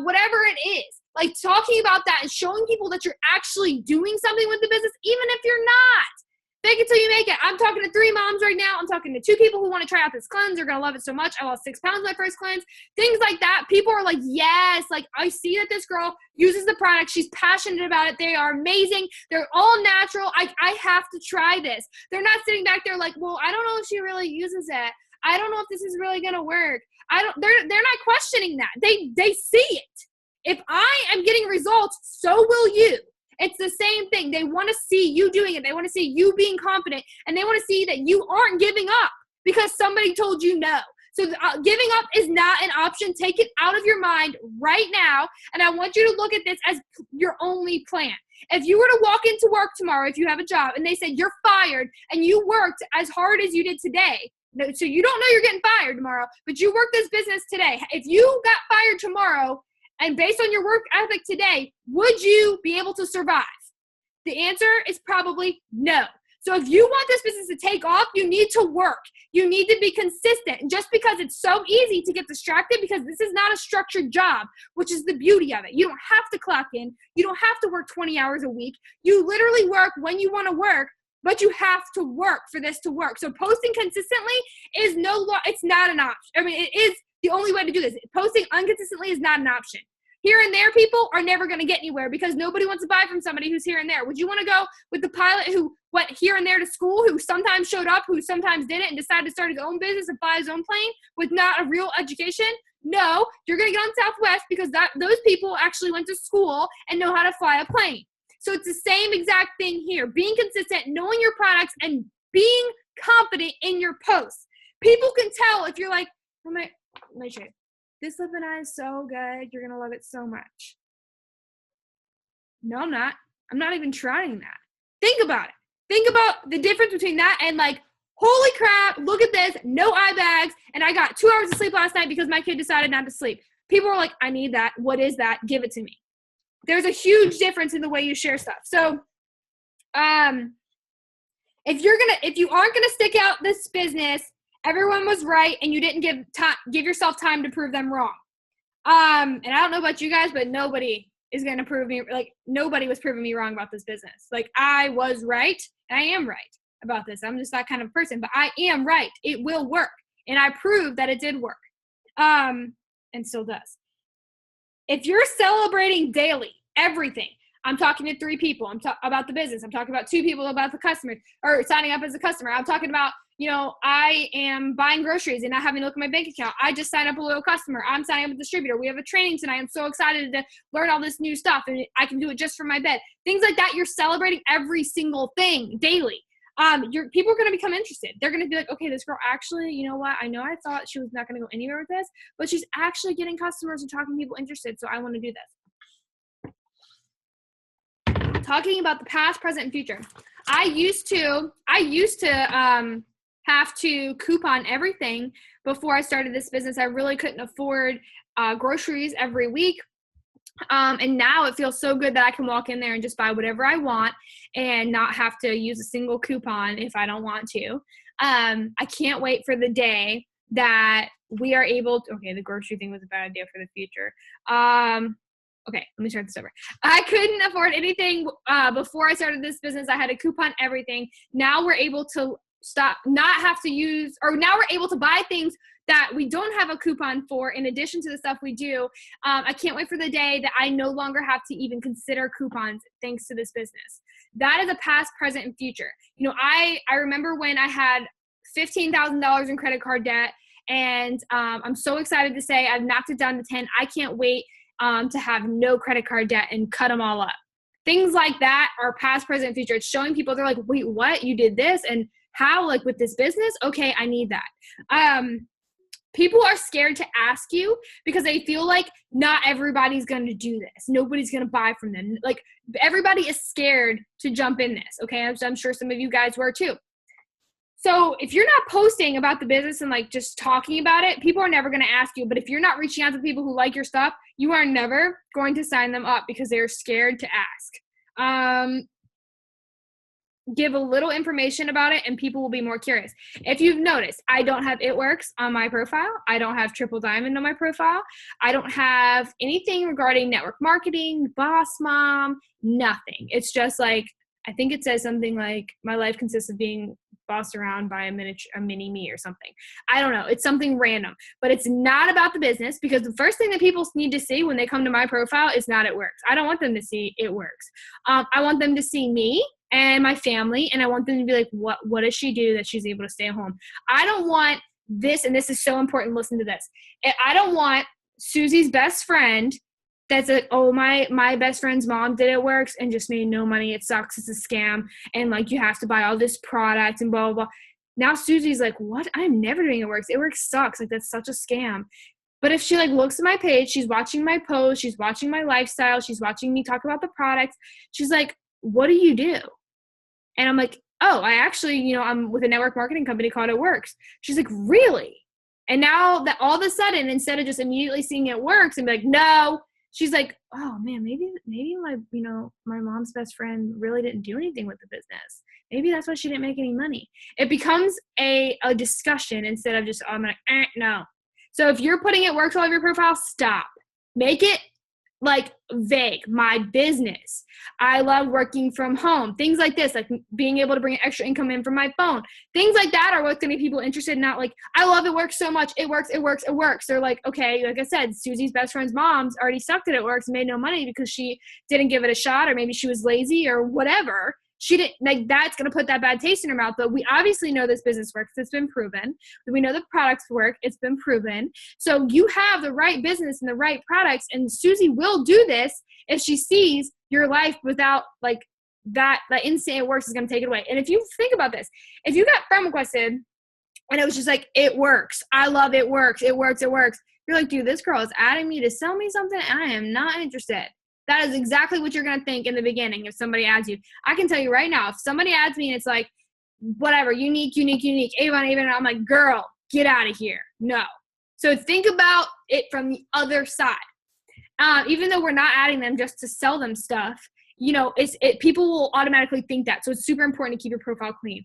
Whatever it is. Like talking about that and showing people that you're actually doing something with the business, even if you're not. Fake it till you make it. I'm talking to 3 moms right now. I'm talking to 2 people who want to try out this cleanse. They're going to love it so much. I lost 6 pounds my first cleanse. Things like that. People are like, yes, like I see that this girl uses the product. She's passionate about it. They are amazing. They're all natural. I have to try this. They're not sitting back there like, well, I don't know if she really uses it. I don't know if this is really going to work. They're not questioning that. They see it. If I am getting results, so will you. It's the same thing. They want to see you doing it. They want to see you being confident, and they want to see that you aren't giving up because somebody told you no. So giving up is not an option. Take it out of your mind right now, and I want you to look at this as your only plan. If you were to walk into work tomorrow, if you have a job, and they said you're fired and you worked as hard as you did today, so you don't know you're getting fired tomorrow, but you worked this business today. If you got fired tomorrow, and based on your work ethic today, would you be able to survive? The answer is probably no. So if you want this business to take off, you need to work. You need to be consistent. And just because it's so easy to get distracted, because this is not a structured job, which is the beauty of it. You don't have to clock in. You don't have to work 20 hours a week. You literally work when you want to work, but you have to work for this to work. So posting consistently is it's not an option. I mean, it is the only way to do this. Posting inconsistently is not an option. Here and there people are never going to get anywhere because nobody wants to buy from somebody who's here and there. Would you want to go with the pilot who went here and there to school, who sometimes showed up, who sometimes didn't, and decided to start his own business and fly his own plane with not a real education? No, you're going to get on Southwest because those people actually went to school and know how to fly a plane. So it's the same exact thing here. Being consistent, knowing your products, and being confident in your posts. People can tell if you're like, let me show you. This lip and eye is so good. You're going to love it so much. No, I'm not. I'm not even trying that. Think about it. Think about the difference between that and like, holy crap, look at this, no eye bags, and I got 2 hours of sleep last night because my kid decided not to sleep. People are like, I need that. What is that? Give it to me. There's a huge difference in the way you share stuff. So, if you aren't gonna stick out this business, everyone was right, and you didn't give yourself time to prove them wrong. And I don't know about you guys, but nobody is gonna prove me, like nobody was proving me wrong about this business. Like I was right, and I am right about this. I'm just that kind of person, but I am right. It will work, and I proved that it did work, and still does. If you're celebrating daily, everything, I'm talking to 3 people. About the business. I'm talking about 2 people about the customer or signing up as a customer. I'm talking about, I am buying groceries and not having to look at my bank account. I just signed up a loyal customer. I'm signing up a distributor. We have a training tonight. I'm so excited to learn all this new stuff, and I can do it just from my bed. Things like that. You're celebrating every single thing daily. People are going to become interested. They're going to be like, okay, this girl actually, you know what? I know I thought she was not going to go anywhere with this, but she's actually getting customers and talking to people interested. So I want to do this. Talking about the past, present, and future. I used to have to coupon everything before I started this business. I really couldn't afford groceries every week. And now it feels so good that I can walk in there and just buy whatever I want and not have to use a single coupon if I don't want to. I can't wait for the day that we are able to, okay, the grocery thing was a bad idea for the future. Okay, let me start this over. I couldn't afford anything before I started this business. I had to coupon everything. Now we're able to now we're able to buy things that we don't have a coupon for in addition to the stuff we do. I can't wait for the day that I no longer have to even consider coupons thanks to this business. That is a past, present, and future. I remember when I had $15,000 in credit card debt, and I'm so excited to say I've knocked it down to 10. I can't wait to have no credit card debt and cut them all up. Things like that are past, present, future. It's showing people, they're like, wait, what? You did this? And how? Like with this business? Okay, I need that. People are scared to ask you because they feel like not everybody's going to do this. Nobody's going to buy from them. Like everybody is scared to jump in this. Okay, I'm sure some of you guys were too. So if you're not posting about the business and like just talking about it, people are never going to ask you. But if you're not reaching out to people who like your stuff, you are never going to sign them up because they're scared to ask. Give a little information about it and people will be more curious. If you've noticed, I don't have It Works on my profile. I don't have Triple Diamond on my profile. I don't have anything regarding network marketing, Boss Mom, nothing. It's just like, I think it says something like my life consists of being bossed around by a mini me or something. I don't know. It's something random, but it's not about the business because the first thing that people need to see when they come to my profile is not It Works. I don't want them to see It Works. I want them to see me and my family, and I want them to be like, what does she do that she's able to stay at home? I don't want this, and this is so important, listen to this. I don't want Susie's best friend that's like, oh, my best friend's mom did It Works and just made no money. It sucks. It's a scam. And like, you have to buy all this product and blah, blah, blah. Now Susie's like, what? I'm never doing It Works. It Works sucks. Like, that's such a scam. But if she like looks at my page, she's watching my posts, she's watching my lifestyle, she's watching me talk about the products. She's like, what do you do? And I'm like, oh, I actually, I'm with a network marketing company called It Works. She's like, really? And now that all of a sudden, instead of just immediately seeing It Works and be like, no, she's like, oh man, maybe my mom's best friend really didn't do anything with the business. Maybe that's why she didn't make any money. It becomes a discussion instead of just, I'm like, no. So if you're putting It Works all over your profile, stop. Make it like vague. My business. I love working from home. Things like this, like being able to bring extra income in from my phone. Things like that are what's going to get people interested. Not like, I love It Works so much. It works, it works, it works. They're like, okay, like I said, Susie's best friend's mom's already sucked at It Works and made no money because she didn't give it a shot, or maybe she was lazy or whatever. She didn't, like, that's going to put that bad taste in her mouth. But we obviously know this business works. It's been proven. We know the products work. It's been proven. So you have the right business and the right products, and Susie will do this if she sees your life without like that instant It Works is going to take it away. And if you think about this, if you got friend requested and it was just like, It Works, I love It Works, it works, it works. You're like, dude, this girl is adding me to sell me something. And I am not interested. That is exactly what you're going to think in the beginning if somebody adds you. I can tell you right now, if somebody adds me and it's like, whatever, unique, Avon, I'm like, girl, get out of here. No. So think about it from the other side. Even though we're not adding them just to sell them stuff, people will automatically think that. So it's super important to keep your profile clean.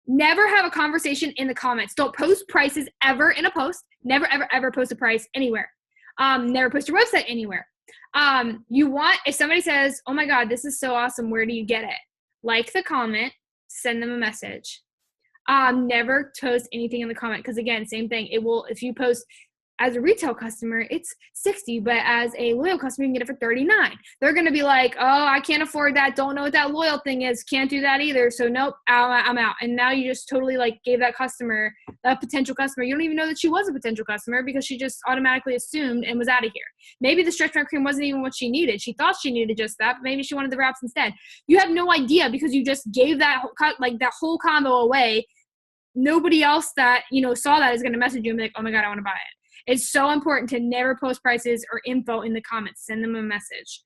Never have a conversation in the comments. Don't post prices ever in a post. Never, ever, ever post a price anywhere. Never post your website anywhere. If somebody says, oh my God, this is so awesome, where do you get it? Like the comment, send them a message. Never post anything in the comment. Cause again, same thing. If you post as a retail customer, it's $60, but as a loyal customer, you can get it for $39. They're going to be like, oh, I can't afford that. Don't know what that loyal thing is. Can't do that either. So nope, I'm out. And now you just totally like gave that potential customer. You don't even know that she was a potential customer because she just automatically assumed and was out of here. Maybe the stretch mark cream wasn't even what she needed. She thought she needed just that, but maybe she wanted the wraps instead. You have no idea because you just gave that whole combo away. Nobody else that, saw that is going to message you and be like, oh my God, I want to buy it. It's so important to never post prices or info in the comments. Send them a message.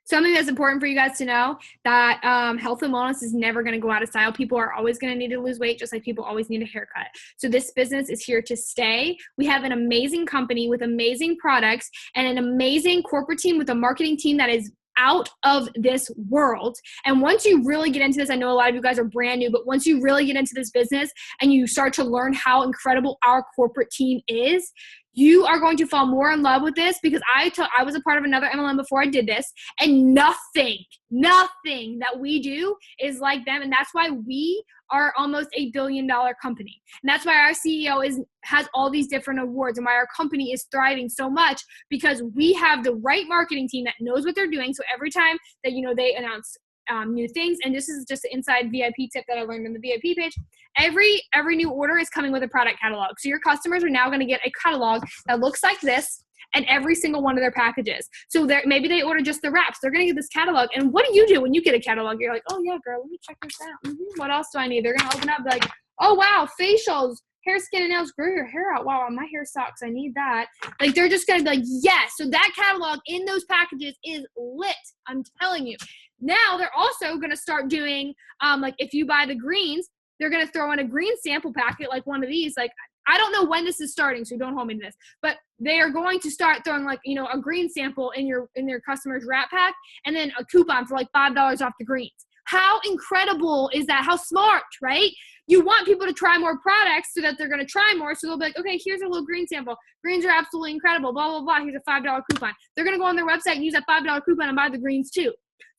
Something that's important for you guys to know, that health and wellness is never going to go out of style. People are always going to need to lose weight, just like people always need a haircut. So this business is here to stay. We have an amazing company with amazing products and an amazing corporate team with a marketing team that is out of this world. And once you really get into this, I know a lot of you guys are brand new, but once you really get into this business and you start to learn how incredible our corporate team is, You are going to fall more in love with this, because I was a part of another MLM before I did this, and nothing that we do is like them. And that's why we are almost $1 billion company. And that's why our CEO has all these different awards, and why our company is thriving so much, because we have the right marketing team that knows what they're doing. So every time that, they announce new things, and this is just an inside VIP tip that I learned on the VIP page. Every new order is coming with a product catalog. So your customers are now going to get a catalog that looks like this, and every single one of their packages. So maybe they order just the wraps. They're going to get this catalog. And what do you do when you get a catalog? You're like, oh yeah, girl, let me check this out. What else do I need? They're going to open up, be like, oh wow, facials, hair, skin, and nails, grow your hair out. Wow, my hair sucks. I need that. Like, they're just going to be like, yes. So that catalog in those packages is lit. I'm telling you. Now they're also going to start doing, like, if you buy the greens, they're going to throw in a green sample packet, like one of these. Like, I don't know when this is starting, so don't hold me to this, but they are going to start throwing, like, a green sample in their customer's wrap pack, and then a coupon for like $5 off the greens. How incredible is that? How smart, right? You want people to try more products so that they're going to try more. So they'll be like, okay, here's a little green sample. Greens are absolutely incredible, blah, blah, blah. Here's a $5 coupon. They're going to go on their website and use that $5 coupon and buy the greens too.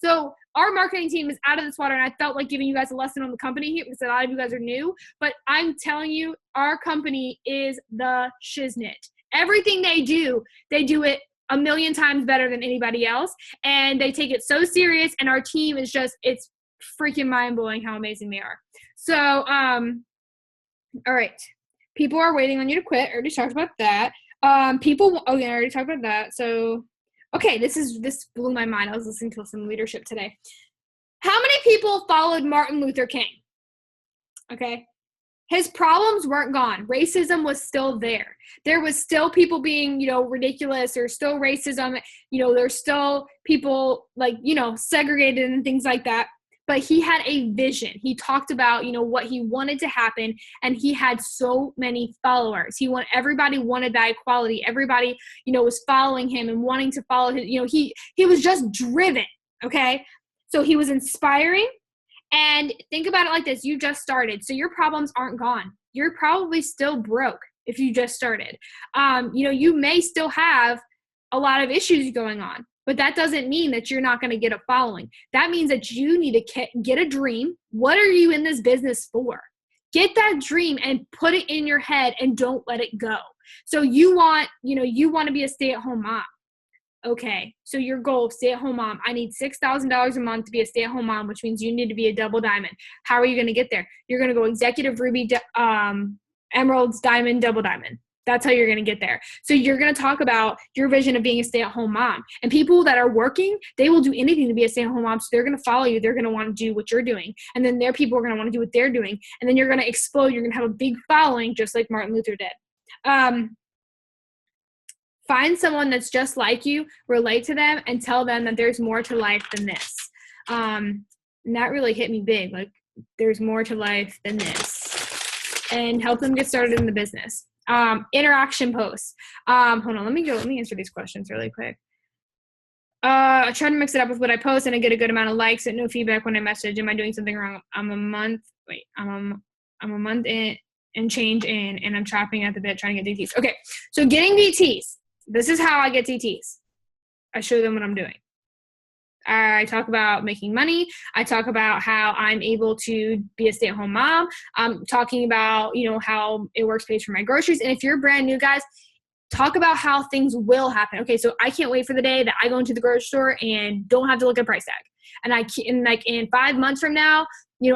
So our marketing team is out of this water, and I felt like giving you guys a lesson on the company here, because a lot of you guys are new, but I'm telling you, our company is the shiznit. Everything they do it a million times better than anybody else, and they take it so serious, and our team is just, it's freaking mind-blowing how amazing they are. So, all right. People are waiting on you to quit. I already talked about that. I already talked about that. So, okay, this blew my mind. I was listening to some leadership today. How many people followed Martin Luther King? Okay. His problems weren't gone. Racism was still there. There was still people being, ridiculous. There's still racism. There's still people like, segregated and things like that. But he had a vision. He talked about, what he wanted to happen, and he had so many followers. Everybody wanted that equality. Everybody, was following him and wanting to follow him. He was just driven, okay? So he was inspiring. And think about it like this. You just started. So your problems aren't gone. You're probably still broke if you just started. You may still have a lot of issues going on, but that doesn't mean that you're not going to get a following. That means that you need to get a dream. What are you in this business for? Get that dream and put it in your head and don't let it go. So you want to be a stay-at-home mom. Okay, so your goal, stay-at-home mom. I need $6,000 a month to be a stay-at-home mom, which means you need to be a double diamond. How are you going to get there? You're going to go executive, ruby, emeralds, diamond, double diamond. That's how you're going to get there. So you're going to talk about your vision of being a stay-at-home mom. And people that are working, they will do anything to be a stay-at-home mom. So they're going to follow you. They're going to want to do what you're doing. And then their people are going to want to do what they're doing. And then you're going to explode. You're going to have a big following, just like Martin Luther did. Find someone that's just like you, relate to them, and tell them that there's more to life than this. And that really hit me big. Like, there's more to life than this. And help them get started in the business. Interaction posts. Hold on, let me answer these questions really quick. I try to mix it up with what I post, and I get a good amount of likes and no feedback when I message. Am I doing something wrong? I'm a month in and change in, and I'm chopping at the bit trying to get DTs. Okay, so getting DTs. This is how I get DTs. I show them what I'm doing. I talk about making money. I talk about how I'm able to be a stay-at-home mom. I'm talking about, how it works pays for my groceries. And if you're brand new, guys, talk about how things will happen. Okay, so I can't wait for the day that I go into the grocery store and don't have to look at price tag. And like in 5 months from now,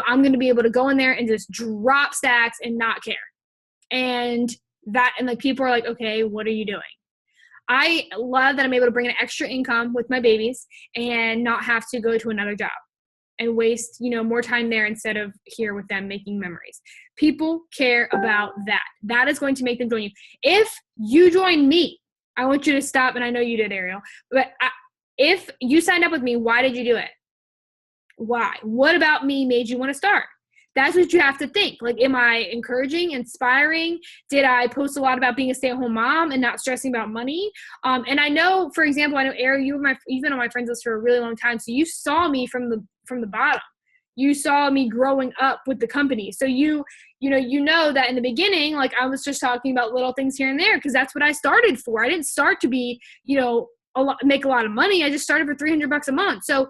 I'm going to be able to go in there and just drop stacks and not care. And like people are like, okay, what are you doing? I love that I'm able to bring in extra income with my babies and not have to go to another job and waste, more time there instead of here with them making memories. People care about that. That is going to make them join you. If you join me, I want you to stop, and I know you did, Ariel, but if you signed up with me, why did you do it? Why? What about me made you want to start? That's what you have to think. Like, am I encouraging, inspiring? Did I post a lot about being a stay-at-home mom and not stressing about money? And I know, for example, Ariel, you've been on my friends list for a really long time, so you saw me from the bottom. You saw me growing up with the company. So you you know that in the beginning, like I was just talking about little things here and there because that's what I started for. I didn't start to be, make a lot of money. I just started for $300 a month. So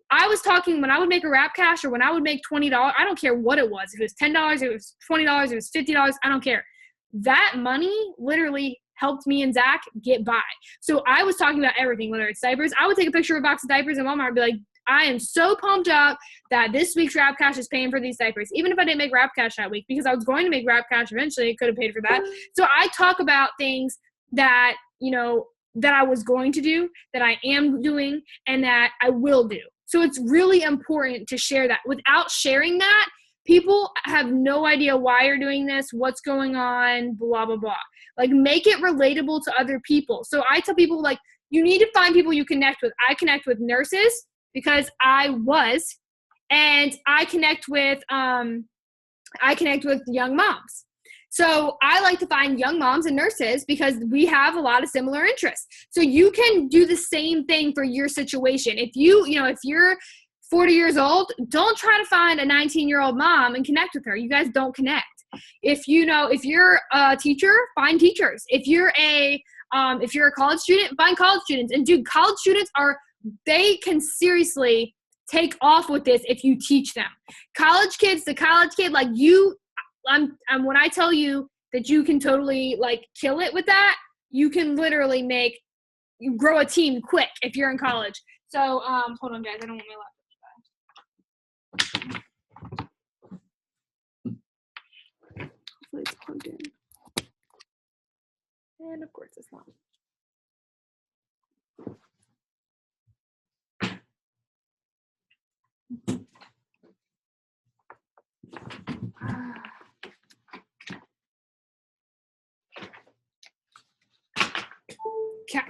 I was talking when I would make a Rap Cash or when I would make $20, I don't care what it was. If it was $10, it was $20, it was $50, I don't care. That money literally helped me and Zach get by. So I was talking about everything, whether it's diapers. I would take a picture of a box of diapers in Walmart and be like, I am so pumped up that this week's Rap Cash is paying for these diapers. Even if I didn't make Rap Cash that week, because I was going to make Rap Cash eventually, it could have paid for that. So I talk about things that, that I was going to do, that I am doing, and that I will do. So it's really important to share that. Without sharing that, people have no idea why you're doing this, what's going on, blah, blah, blah. Like, make it relatable to other people. So I tell people, like, you need to find people you connect with. I connect with nurses because I was, and I connect with young moms. So I like to find young moms and nurses because we have a lot of similar interests. So you can do the same thing for your situation. If if you're 40 years old, don't try to find a 19-year-old mom and connect with her. You guys don't connect. If you're a teacher, find teachers. If you're a college student, find college students. And dude, college students they can seriously take off with this if you teach them. The college kid, like when I tell you that you can totally like kill it with that, you can literally grow a team quick if you're in college. So hold on guys, I don't want my laptop to die. Hopefully it's plugged in. And of course it's not. Okay.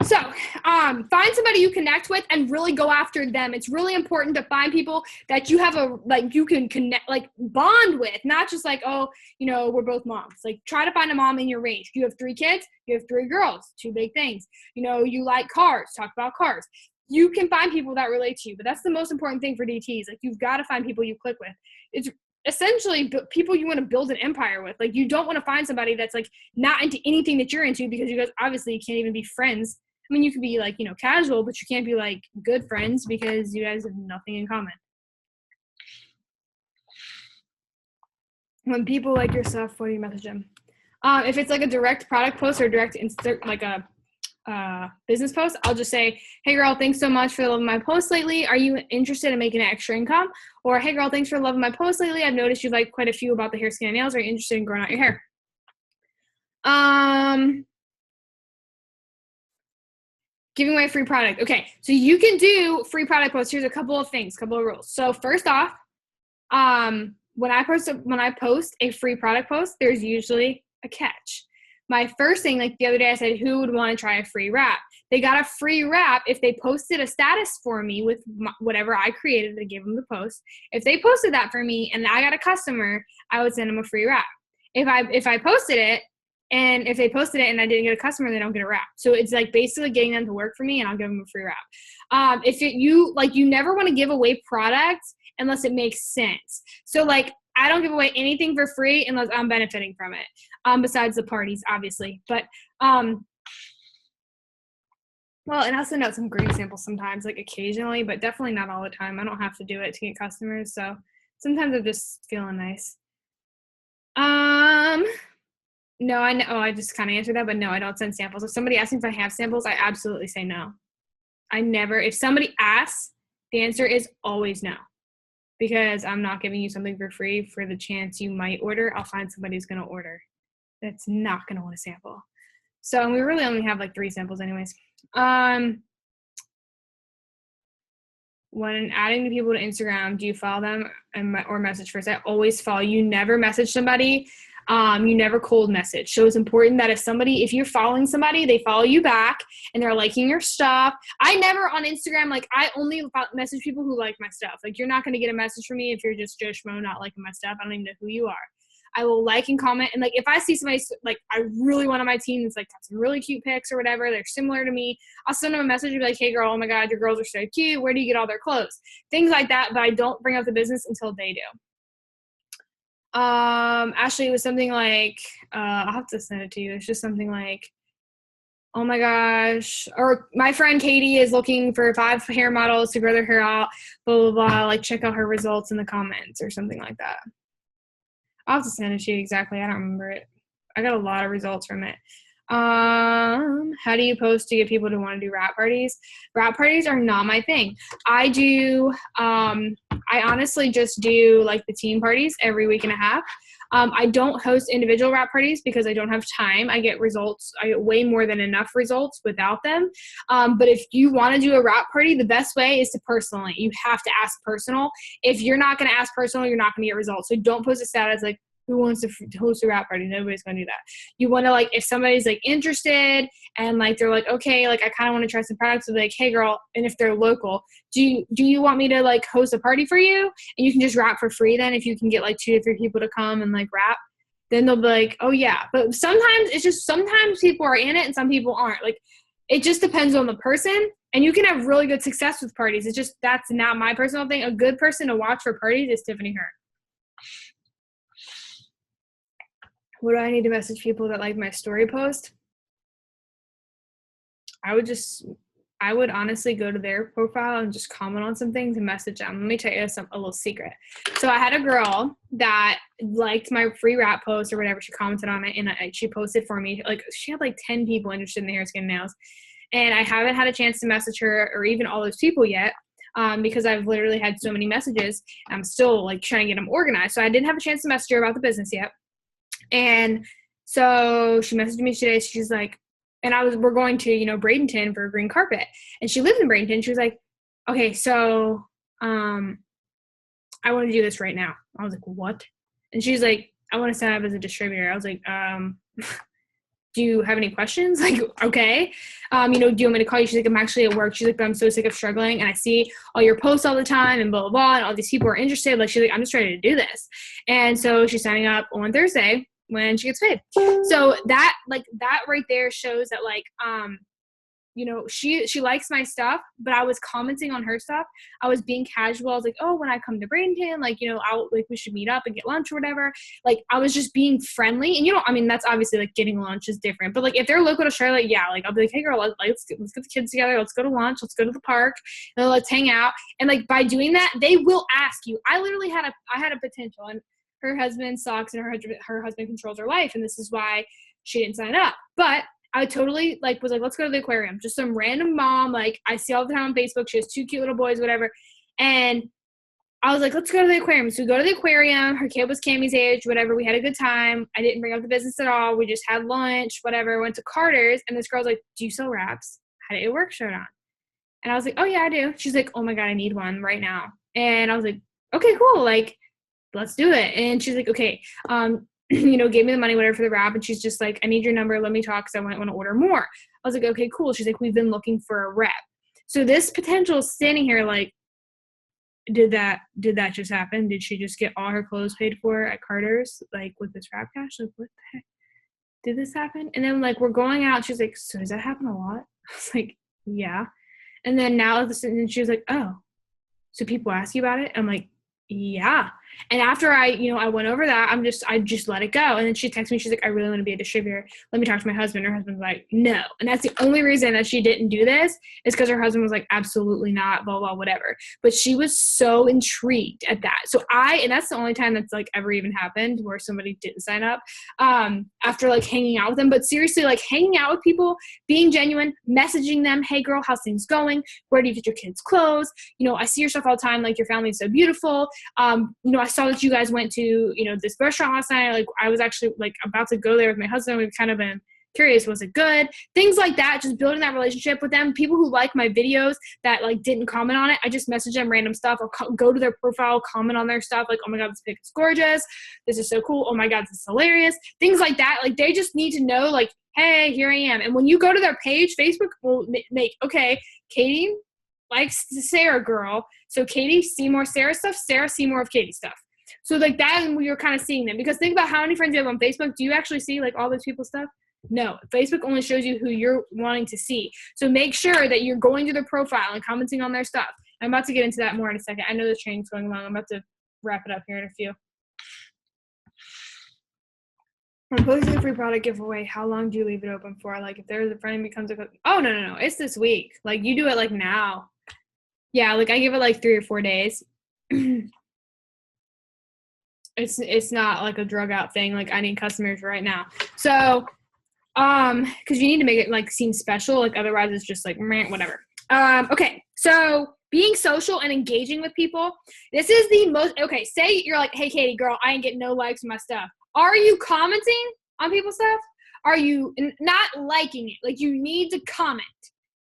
So, find somebody you connect with and really go after them. It's really important to find people that you have you can connect, like bond with, not just like, we're both moms. Like, try to find a mom in your range. You have 3 kids, you have 3 girls, 2 big things. You like cars, talk about cars. You can find people that relate to you, but that's the most important thing for DTs. Like, you've got to find people you click with. It's essentially people you want to build an empire with. Like, you don't want to find somebody that's like not into anything that you're into, because you guys obviously can't even be friends. I mean, you could be like, casual, but you can't be like good friends because you guys have nothing in common. When people like your stuff, what do you message them? If it's like a direct product post or direct insert, like a business post, I'll just say, hey girl, thanks so much for loving my post lately. Are you interested in making extra income? Or, hey girl, thanks for loving my post lately. I've noticed you like quite a few about the hair, skin, and nails. Are you interested in growing out your hair? Giving away free product. Okay, so you can do free product posts. Here's a couple of things, couple of rules. So first off, when I post a free product post, there's usually a catch. My first thing, like the other day, I said, who would want to try a free wrap? They got a free wrap if they posted a status for me with whatever I created to give them the post. If they posted that for me and I got a customer, I would send them a free wrap. If I posted it, and if they posted it and I didn't get a customer, they don't get a wrap. So it's like basically getting them to work for me, and I'll give them a free wrap. You never want to give away products unless it makes sense. So like, I don't give away anything for free unless I'm benefiting from it. Besides the parties, obviously. But and I'll send out some green samples sometimes, like occasionally, but definitely not all the time. I don't have to do it to get customers, so sometimes I'm just feeling nice. No, I know. Oh, I just kind of answered that, but no, I don't send samples. If somebody asks me if I have samples, I absolutely say no. If somebody asks, the answer is always no, because I'm not giving you something for free for the chance you might order. I'll find somebody who's going to order that's not going to want a sample. So, and we really only have like 3 samples anyways. When adding the people to Instagram, do you follow them or message first? I always follow. You never message somebody. You never cold message. So it's important that if you're following somebody, they follow you back and they're liking your stuff. I never on Instagram, I only message people who like my stuff. Like, you're not going to get a message from me if you're just Joe Schmo not liking my stuff. I don't even know who you are. I will like and comment. And if I see somebody I really want on my team that's got some really cute pics or whatever, they're similar to me, I'll send them a message and be like, hey girl, oh my God, your girls are so cute. Where do you get all their clothes? Things like that. But I don't bring up the business until they do. Actually, it was something like, I'll have to send it to you. It's just something like, oh my gosh, or my friend Katie is looking for 5 hair models to grow their hair out, blah, blah, blah. Like, check out her results in the comments or something like that. I'll have to send it to you exactly. I don't remember it. I got a lot of results from it. How do you post to get people to want to do wrap parties? Wrap parties are not my thing. I honestly just do like the team parties every week and a half. I don't host individual wrap parties because I don't have time. I get results. I get way more than enough results without them. But if you want to do a wrap party, the best way is to personally. You have to ask personal. If you're not going to ask personal, you're not going to get results. So don't post a status like, who wants to host a wrap party? Nobody's going to do that. You want to, like, if somebody's like interested and like they're like, okay, like I kind of want to try some products, so be like, hey girl, and if they're local, do you want me to like host a party for you? And you can just wrap for free then if you can get like 2 to 3 people to come and like wrap. Then they'll be like, oh yeah. But sometimes people are in it and some people aren't. Like, it just depends on the person. And you can have really good success with parties. It's just, that's not my personal thing. A good person to watch for parties is Tiffany Hearn. What do I need to message people that like my story post? I would honestly go to their profile and just comment on some things and message them. Let me tell you a little secret. So I had a girl that liked my free wrap post or whatever. She commented on it and she posted for me. Like, she had like 10 people interested in the hair, skin, and nails. And I haven't had a chance to message her or even all those people yet. Because I've literally had so many messages. I'm still like trying to get them organized. So I didn't have a chance to message her about the business yet. And so she messaged me today. She's like, and we're going to, Bradenton for a green carpet. And she lives in Bradenton. She was like, okay, so, I want to do this right now. I was like, what? And she's like, I want to sign up as a distributor. I was like, do you have any questions? Like, okay. Do you want me to call you? She's like, I'm actually at work. She's like, but I'm so sick of struggling. And I see all your posts all the time and blah, blah, blah. And all these people are interested. Like, she's like, I'm just ready to do this. And so she's signing up on Thursday when she gets paid. So that right there shows that like, she likes my stuff, but I was commenting on her stuff. I was being casual. I was like, oh, when I come to Bradenton, like, we should meet up and get lunch or whatever. Like, I was just being friendly. And that's obviously like getting lunch is different, but like if they're local to Charlotte, yeah, like I'll be like, hey girl, let's get the kids together. Let's go to lunch. Let's go to the park and let's hang out. And like by doing that, they will ask you. I literally had a potential, and her husband sucks and her husband controls her life. And this is why she didn't sign up. But I totally was like, let's go to the aquarium. Just some random mom, like I see all the time on Facebook. She has 2 cute little boys, whatever. And I was like, let's go to the aquarium. So we go to the aquarium. Her kid was Cammy's age, whatever. We had a good time. I didn't bring up the business at all. We just had lunch, whatever. Went to Carter's. And this girl's like, do you sell wraps? Had a work shirt on. And I was like, oh yeah, I do. She's like, oh my God, I need one right now. And I was like, okay, cool. Like, let's do it. And she's like, okay, gave me the money, whatever, for the wrap. And she's just like, I need your number. Let me talk because I might want to order more. I was like, okay, cool. She's like, we've been looking for a rep. So this potential is standing here like, did that just happen? Did she just get all her clothes paid for at Carter's, like with this wrap cash? Like, what the heck? Did this happen? And then like, we're going out. She's like, so does that happen a lot? I was like, yeah. And then now she was like, oh, so people ask you about it? I'm like, yeah. And after I went over that, I just let it go. And then she texted me, she's like, I really want to be a distributor. Let me talk to my husband. Her husband's like, no. And that's the only reason that she didn't do this is because her husband was like, absolutely not, blah, blah, whatever. But she was so intrigued at that. So and that's the only time that's like ever even happened where somebody didn't sign up after like hanging out with them. But seriously, like hanging out with people, being genuine, messaging them, hey girl, how's things going? Where do you get your kids' clothes? I see your stuff all the time. Like, your family is so beautiful. I saw that you guys went to, this restaurant last night. Like, I was actually like about to go there with my husband. We've kind of been curious, was it good? Things like that, just building that relationship with them. People who like my videos that like didn't comment on it, I just message them random stuff. I'll go to their profile, comment on their stuff. Like, oh my God, this pic is gorgeous. This is so cool. Oh my God, this is hilarious. Things like that. Like, they just need to know, like, hey, here I am. And when you go to their page, Facebook will make, okay, Katie likes Sarah girl. So Katie, see more Sarah stuff. Sarah, see more of Katie stuff. So like that, and you're kind of seeing them. Because think about how many friends you have on Facebook. Do you actually see like all those people's stuff? No. Facebook only shows you who you're wanting to see. So make sure that you're going to their profile and commenting on their stuff. I'm about to get into that more in a second. I know the training's going along. I'm about to wrap it up here in a few. I'm posting a free product giveaway. How long do you leave it open for? Like, if there's a friend becomes a oh no, it's this week. Like, you do it like now. Yeah, like I give it like 3 or 4 days. It's not like a drug out thing. Like, I need customers right now. So, because you need to make it like seem special. Like, otherwise it's just like whatever. Okay, so being social and engaging with people. This is the most okay. Say you're like, hey Katie, girl, I ain't getting no likes on my stuff. Are you commenting on people's stuff? Are you not liking it? Like, you need to comment.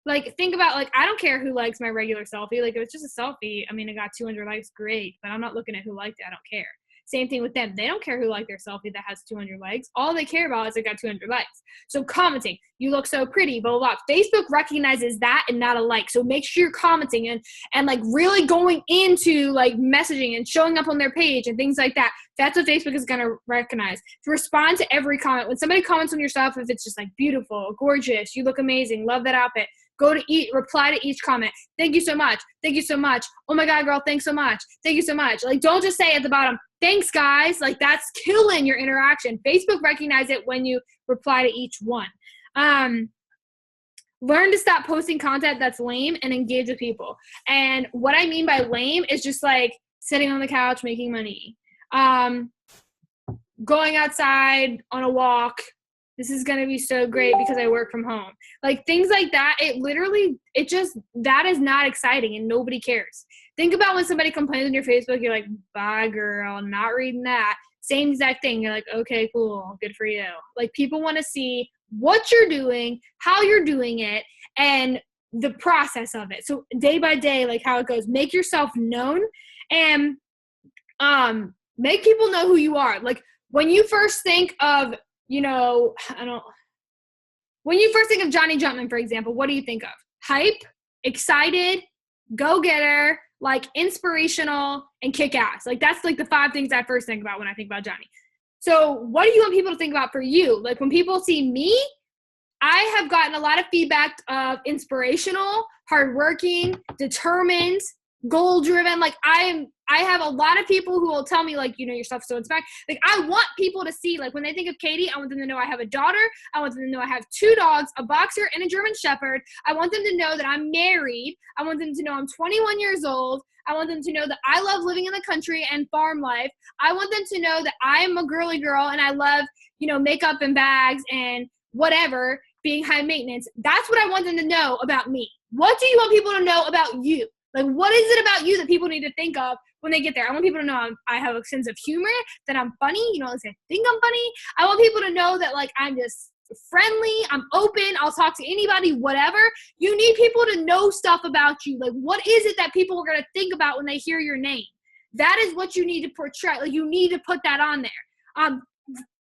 Like, think about, like, I don't care who likes my regular selfie. Like, if it's just a selfie, I mean, it got 200 likes, great. But I'm not looking at who liked it. I don't care. Same thing with them. They don't care who liked their selfie that has 200 likes. All they care about is it got 200 likes. So commenting, you look so pretty, blah, blah, blah. Facebook recognizes that and not a like. So make sure you're commenting and like really going into like messaging and showing up on their page and things like that. That's what Facebook is going to recognize. To respond to every comment. When somebody comments on your stuff, if it's just like beautiful, gorgeous, you look amazing, love that outfit, go to reply to each comment. Thank you so much. Thank you so much. Oh my God, girl, thanks so much. Thank you so much. Like, don't just say at the bottom, thanks guys. Like, that's killing your interaction. Facebook recognizes it when you reply to each one. Learn to stop posting content that's lame and engage with people. And what I mean by lame is just like sitting on the couch making money. Going outside on a walk. This is going to be so great because I work from home. Like, things like that, that is not exciting and nobody cares. Think about when somebody complains on your Facebook, you're like, bye girl, not reading that. Same exact thing. You're like, okay, cool, good for you. Like, people want to see what you're doing, how you're doing it, and the process of it. So day by day, like how it goes, make yourself known and make people know who you are. Like, when you first think of, when you first think of Johnny Jumpman, for example, what do you think of? Hype, excited, go-getter, like inspirational, and kick-ass. Like, that's like the 5 things I first think about when I think about Johnny. So what do you want people to think about for you? Like, when people see me, I have gotten a lot of feedback of inspirational, hardworking, determined, goal-driven. Like, I have a lot of people who will tell me, like, your stuff's so inspiring. Like, I want people to see, like, when they think of Katie, I want them to know I have a daughter. I want them to know I have 2 dogs, a boxer and a German Shepherd. I want them to know that I'm married. I want them to know I'm 21 years old. I want them to know that I love living in the country and farm life. I want them to know that I'm a girly girl and I love, makeup and bags and whatever, being high maintenance. That's what I want them to know about me. What do you want people to know about you? Like, what is it about you that people need to think of when they get there? I want people to know I have a sense of humor, that I'm funny. Like, I think I'm funny. I want people to know that, like, I'm just friendly. I'm open. I'll talk to anybody, whatever. You need people to know stuff about you. Like, what is it that people are going to think about when they hear your name? That is what you need to portray. Like, you need to put that on there.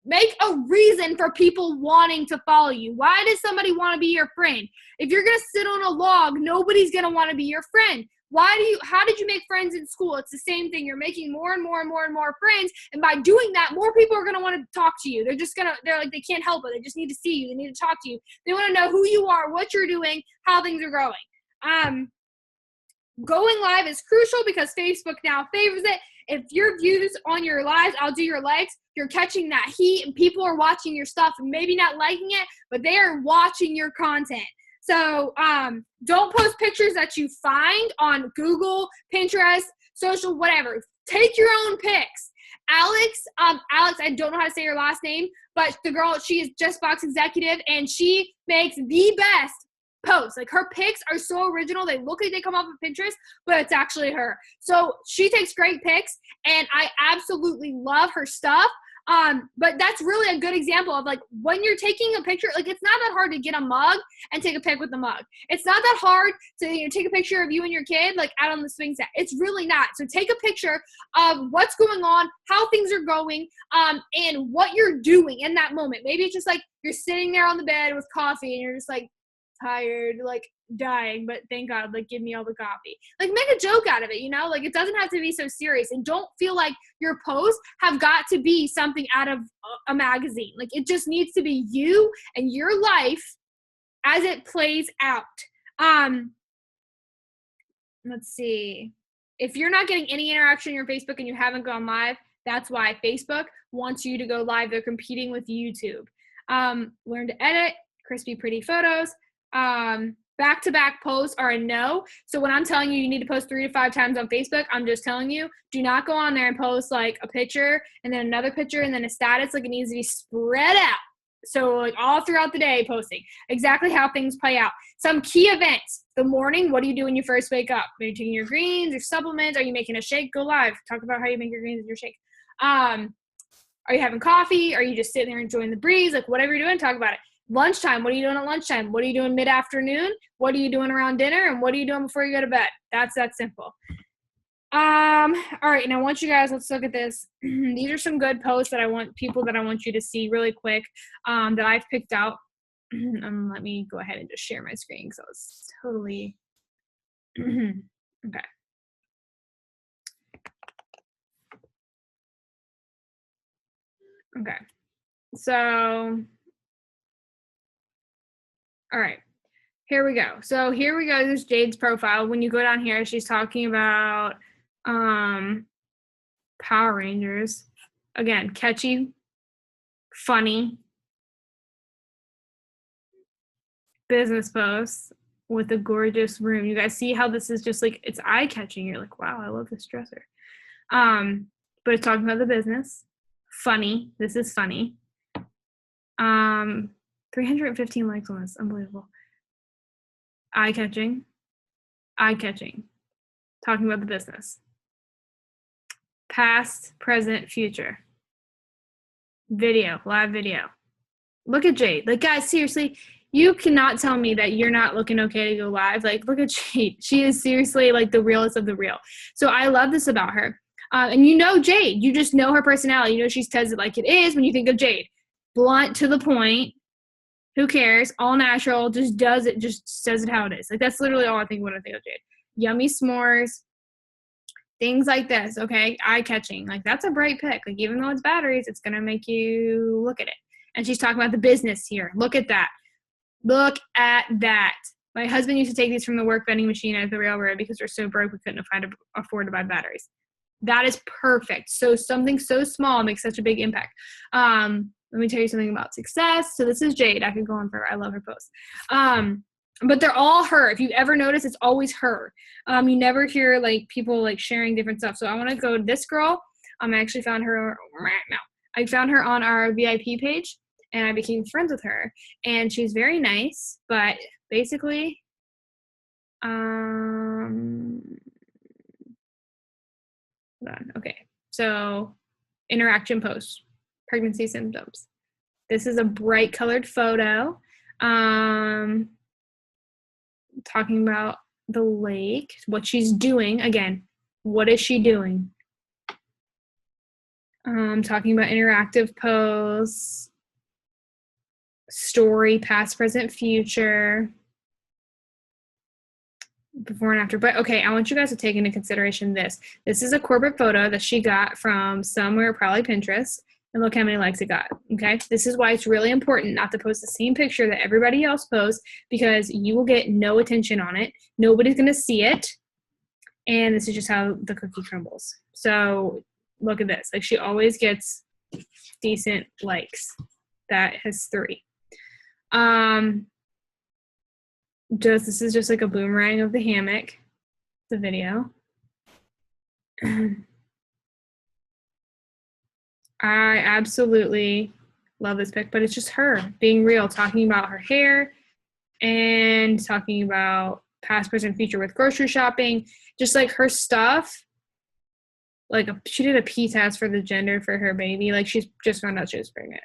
Make a reason for people wanting to follow you. Why does somebody want to be your friend? If you're going to sit on a log, nobody's going to want to be your friend. How did you make friends in school? It's the same thing. You're making more and more and more and more friends. And by doing that, more people are going to want to talk to you. They're like, they can't help it. They just need to see you. They need to talk to you. They want to know who you are, what you're doing, how things are going. Going live is crucial because Facebook now favors it. If your views on your lives, I'll do your likes, you're catching that heat and people are watching your stuff and maybe not liking it, but they are watching your content. So don't post pictures that you find on Google, Pinterest, social, whatever. Take your own pics. Alex, I don't know how to say her last name, but the girl, she is JustBox executive and she makes the best posts. Like, her pics are so original. They look like they come off of Pinterest, but it's actually her. So she takes great pics and I absolutely love her stuff. But that's really a good example of, like, when you're taking a picture, like, it's not that hard to get a mug and take a pic with the mug. It's not that hard to take a picture of you and your kid, like, out on the swing set. It's really not. So take a picture of what's going on, how things are going, and what you're doing in that moment. Maybe it's just like you're sitting there on the bed with coffee and you're just like tired, like dying, but thank God, like, give me all the coffee. Like, make a joke out of it, like, it doesn't have to be so serious, and don't feel like your posts have got to be something out of a magazine. Like, it just needs to be you and your life as it plays out. Let's see. If you're not getting any interaction on your Facebook and you haven't gone live, That's why Facebook wants you to go live. They're competing with YouTube. Learn to edit, crispy, pretty photos. Back-to-back posts are a no. So when I'm telling you need to post 3 to 5 times on Facebook, I'm just telling you, do not go on there and post like a picture and then another picture and then a status. Like, it needs to be spread out. So like all throughout the day posting exactly how things play out. Some key events. The morning, what do you do when you first wake up? Are you taking your greens, your supplements? Are you making a shake? Go live. Talk about how you make your greens and your shake. Are you having coffee? Are you just sitting there enjoying the breeze? Like, whatever you're doing, talk about it. Lunchtime, what are you doing at lunchtime? What are you doing mid-afternoon? What are you doing around dinner? And what are you doing before you go to bed? That's that simple. All right, now I want you guys, let's look at this. These are some good posts that I want you to see really quick, that I've picked out. Let me go ahead and just share my screen because I was totally okay. Okay. So all right. Here we go. So here we go. This is Jade's profile. When you go down here, she's talking about Power Rangers. Again, catchy, funny business posts with a gorgeous room. You guys see how this is just like, it's eye-catching. You're like, wow, I love this dresser. But it's talking about the business. Funny. This is funny. 315 likes on this. Unbelievable. Eye-catching. Eye-catching. Talking about the business. Past, present, future. Video, live video. Look at Jade. Like, guys, seriously, you cannot tell me that you're not looking okay to go live. Like, look at Jade. She is seriously like the realest of the real. So I love this about her. And you know Jade. You just know her personality. You know she says it like it is when you think of Jade. Blunt, to the point. Who cares? All natural. Just does it. Just says it how it is. Like, that's literally all I think when I think of Jade. Yummy s'mores. Things like this, okay? Eye-catching. Like, that's a bright pick. Like, even though it's batteries, it's going to make you look at it. And she's talking about the business here. Look at that. Look at that. My husband used to take these from the work vending machine at the railroad because we're so broke we couldn't afford to buy batteries. That is perfect. So something so small makes such a big impact. Let me tell you something about success. So this is Jade. I could go on forever. I love her posts. But they're all her. If you ever notice, it's always her. You never hear like people like sharing different stuff. So I want to go to this girl. I actually found her right now. I found her on our VIP page and I became friends with her. And she's very nice, but basically, okay. So interaction posts, pregnancy symptoms. This is a bright colored photo. Talking about the lake, what she's doing. Again, what is she doing? Talking about interactive posts, story, past, present, future, before and after. But okay, I want you guys to take into consideration this. This is a corporate photo that she got from somewhere, probably Pinterest. And look how many likes it got, okay? This is why it's really important not to post the same picture that everybody else posts because you will get no attention on it. Nobody's going to see it. And this is just how the cookie crumbles. So look at this. Like, she always gets decent likes. That has 3. This is just like a boomerang of the hammock, the video. I absolutely love this pic, but it's just her being real, talking about her hair and talking about past, present, future with grocery shopping, just like her stuff. Like, she did a pee test for the gender for her baby. Like, she's just found out she was pregnant.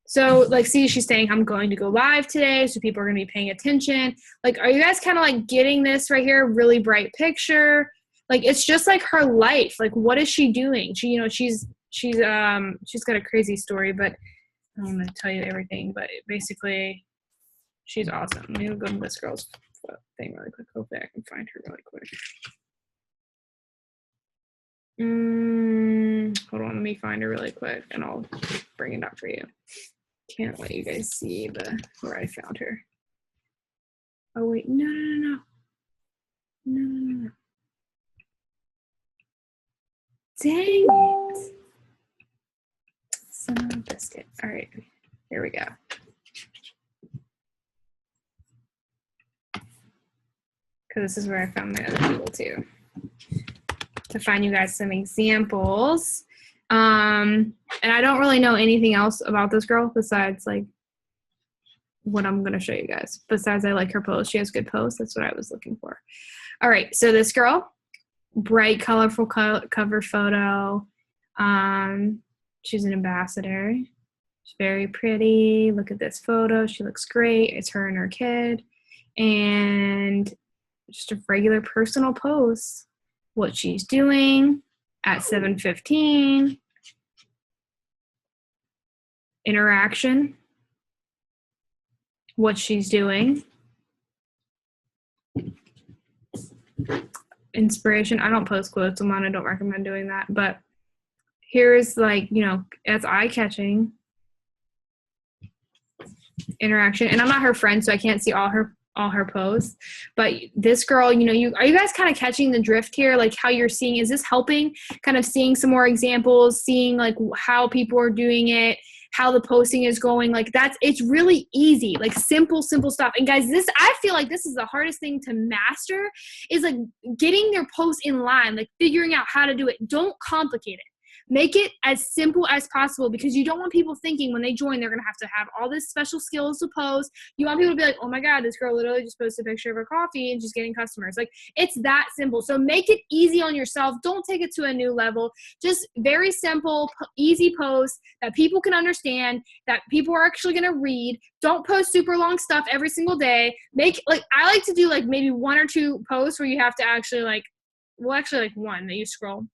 So, like, see, she's saying, I'm going to go live today, so people are going to be paying attention. Like, are you guys kind of, like, getting this right here? Really bright picture. Like, it's just, like, her life. Like, what is she doing? She, you know, she's got a crazy story, but I'm going to tell you everything. But basically, she's awesome. Let me go to this girl's thing really quick. Hopefully, I can find her really quick. Hold on, let me find her really quick, and I'll bring it up for you. Can't let you guys see where I found her. Oh wait, no. Dang it! Cinnamon biscuit. All right, here we go. Because this is where I found my other people too. To find you guys some examples. And I don't really know anything else about this girl besides like what I'm going to show you guys. Besides I like her post. She has good posts. That's what I was looking for. All right. So this girl, bright, colorful cover photo. She's an ambassador. She's very pretty. Look at this photo. She looks great. It's her and her kid. And just a regular personal post. What she's doing at 7:15. Interaction. What she's doing. Inspiration. I don't post quotes on mine. I don't recommend doing that. But here's like, you know, it's eye-catching. Interaction. And I'm not her friend, so I can't see all her posts. But this girl, you know, are you guys kind of catching the drift here? Like how you're seeing, is this helping? Kind of seeing some more examples, seeing like how people are doing it, how the posting is going. Like it's really easy, like simple stuff. And guys, I feel like this is the hardest thing to master, is like getting their posts in line, like figuring out how to do it. Don't complicate it. Make it as simple as possible, because you don't want people thinking when they join they're going to have all this special skills to post. You want people to be like, oh my God, this girl literally just posted a picture of her coffee and she's getting customers. Like, it's that simple. So make it easy on yourself. Don't take it to a new level. Just very simple, easy posts that people can understand, that people are actually going to read. Don't post super long stuff every single day. I like to do like maybe 1 or 2 posts where you have to actually like one that you scroll.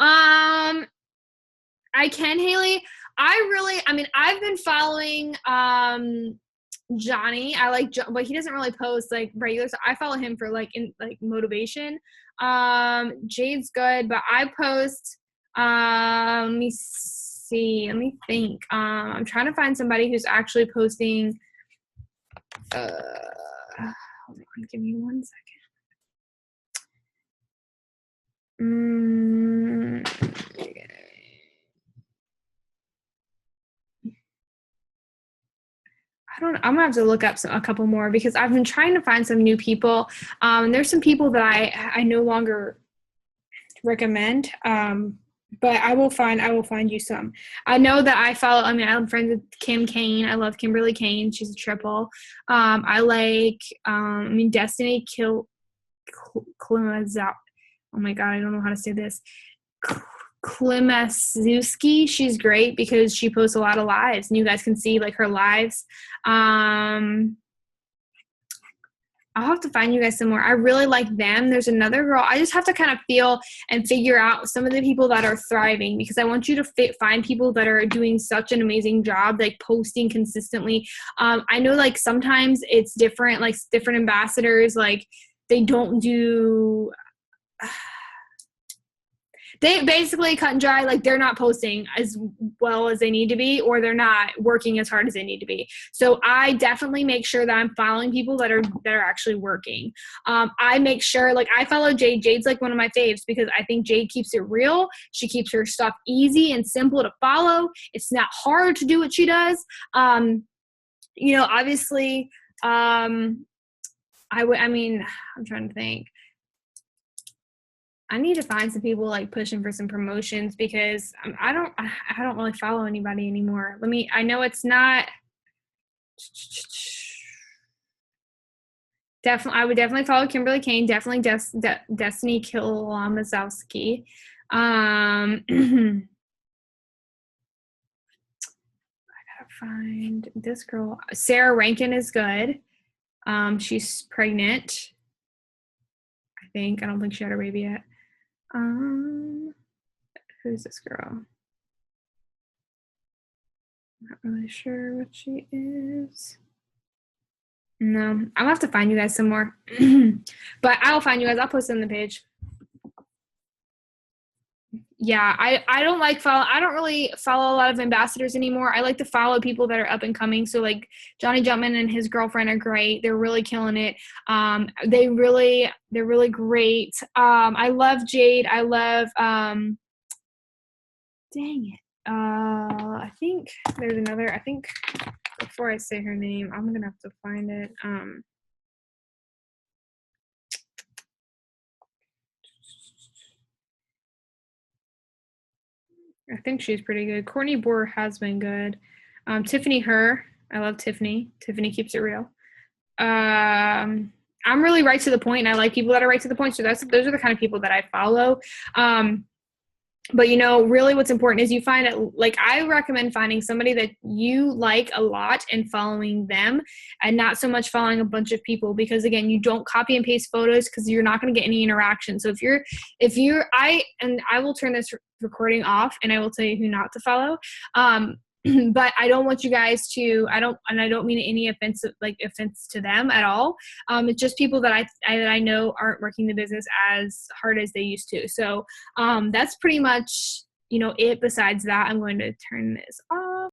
I can, Haley. I've been following Johnny. I like John, but he doesn't really post like regular. So I follow him for like motivation. Jade's good, but I post. Let me see. Let me think. I'm trying to find somebody who's actually posting. Hold on, give me 1 second. I'm gonna have to look up a couple more, because I've been trying to find some new people. And there's some people that I no longer recommend. But I will find you some. I know that I'm friends with Kim Kane. I love Kimberly Kane. She's a triple. I like, Destiny Klimaszewski. Oh my God, I don't know how to say this. Klimaszewski. She's great because she posts a lot of lives, and you guys can see like her lives. I'll have to find you guys some more. I really like them. There's another girl. I just have to kind of feel and figure out some of the people that are thriving, because I want you to find people that are doing such an amazing job, like posting consistently. I know like sometimes it's different, like different ambassadors, like they don't do... They basically cut and dry, like they're not posting as well as they need to be, or they're not working as hard as they need to be. So I definitely make sure that I'm following people that are actually working. I make sure, like I follow Jade. Jade's like one of my faves, because I think Jade keeps it real. She keeps her stuff easy and simple to follow. It's not hard to do what she does. Obviously, I'm trying to think. I need to find some people like pushing for some promotions, because I don't really follow anybody anymore. I know it's not I would definitely follow Kimberly Kane, definitely Destiny Klimaszewski. I gotta find this girl. Sarah Rankin is good. She's pregnant, I think. I don't think she had a baby yet. Who's this girl? I'm not really sure what she is. No, I'm gonna have to find you guys some more. But I'll find you guys. I'll post it on the page. Yeah, I don't really follow a lot of ambassadors anymore. I like to follow people that are up and coming. So like Johnny Jumpman and his girlfriend are great. They're really killing it. They're really great. I love Jade. I love dang it. I think there's another, I think before I say her name, I'm gonna have to find it. I think she's pretty good. Courtney Boer has been good. Tiffany Herr, I love Tiffany. Tiffany keeps it real. I'm really right to the point, and I like people that are right to the point. So those are the kind of people that I follow. But really what's important is you find it, like I recommend finding somebody that you like a lot and following them, and not so much following a bunch of people, because again, you don't copy and paste photos because you're not going to get any interaction. So I will turn this recording off and I will tell you who not to follow. But I don't want you guys to, I don't mean any offense to them at all. It's just people that I know aren't working the business as hard as they used to. So that's pretty much, it. Besides that, I'm going to turn this off.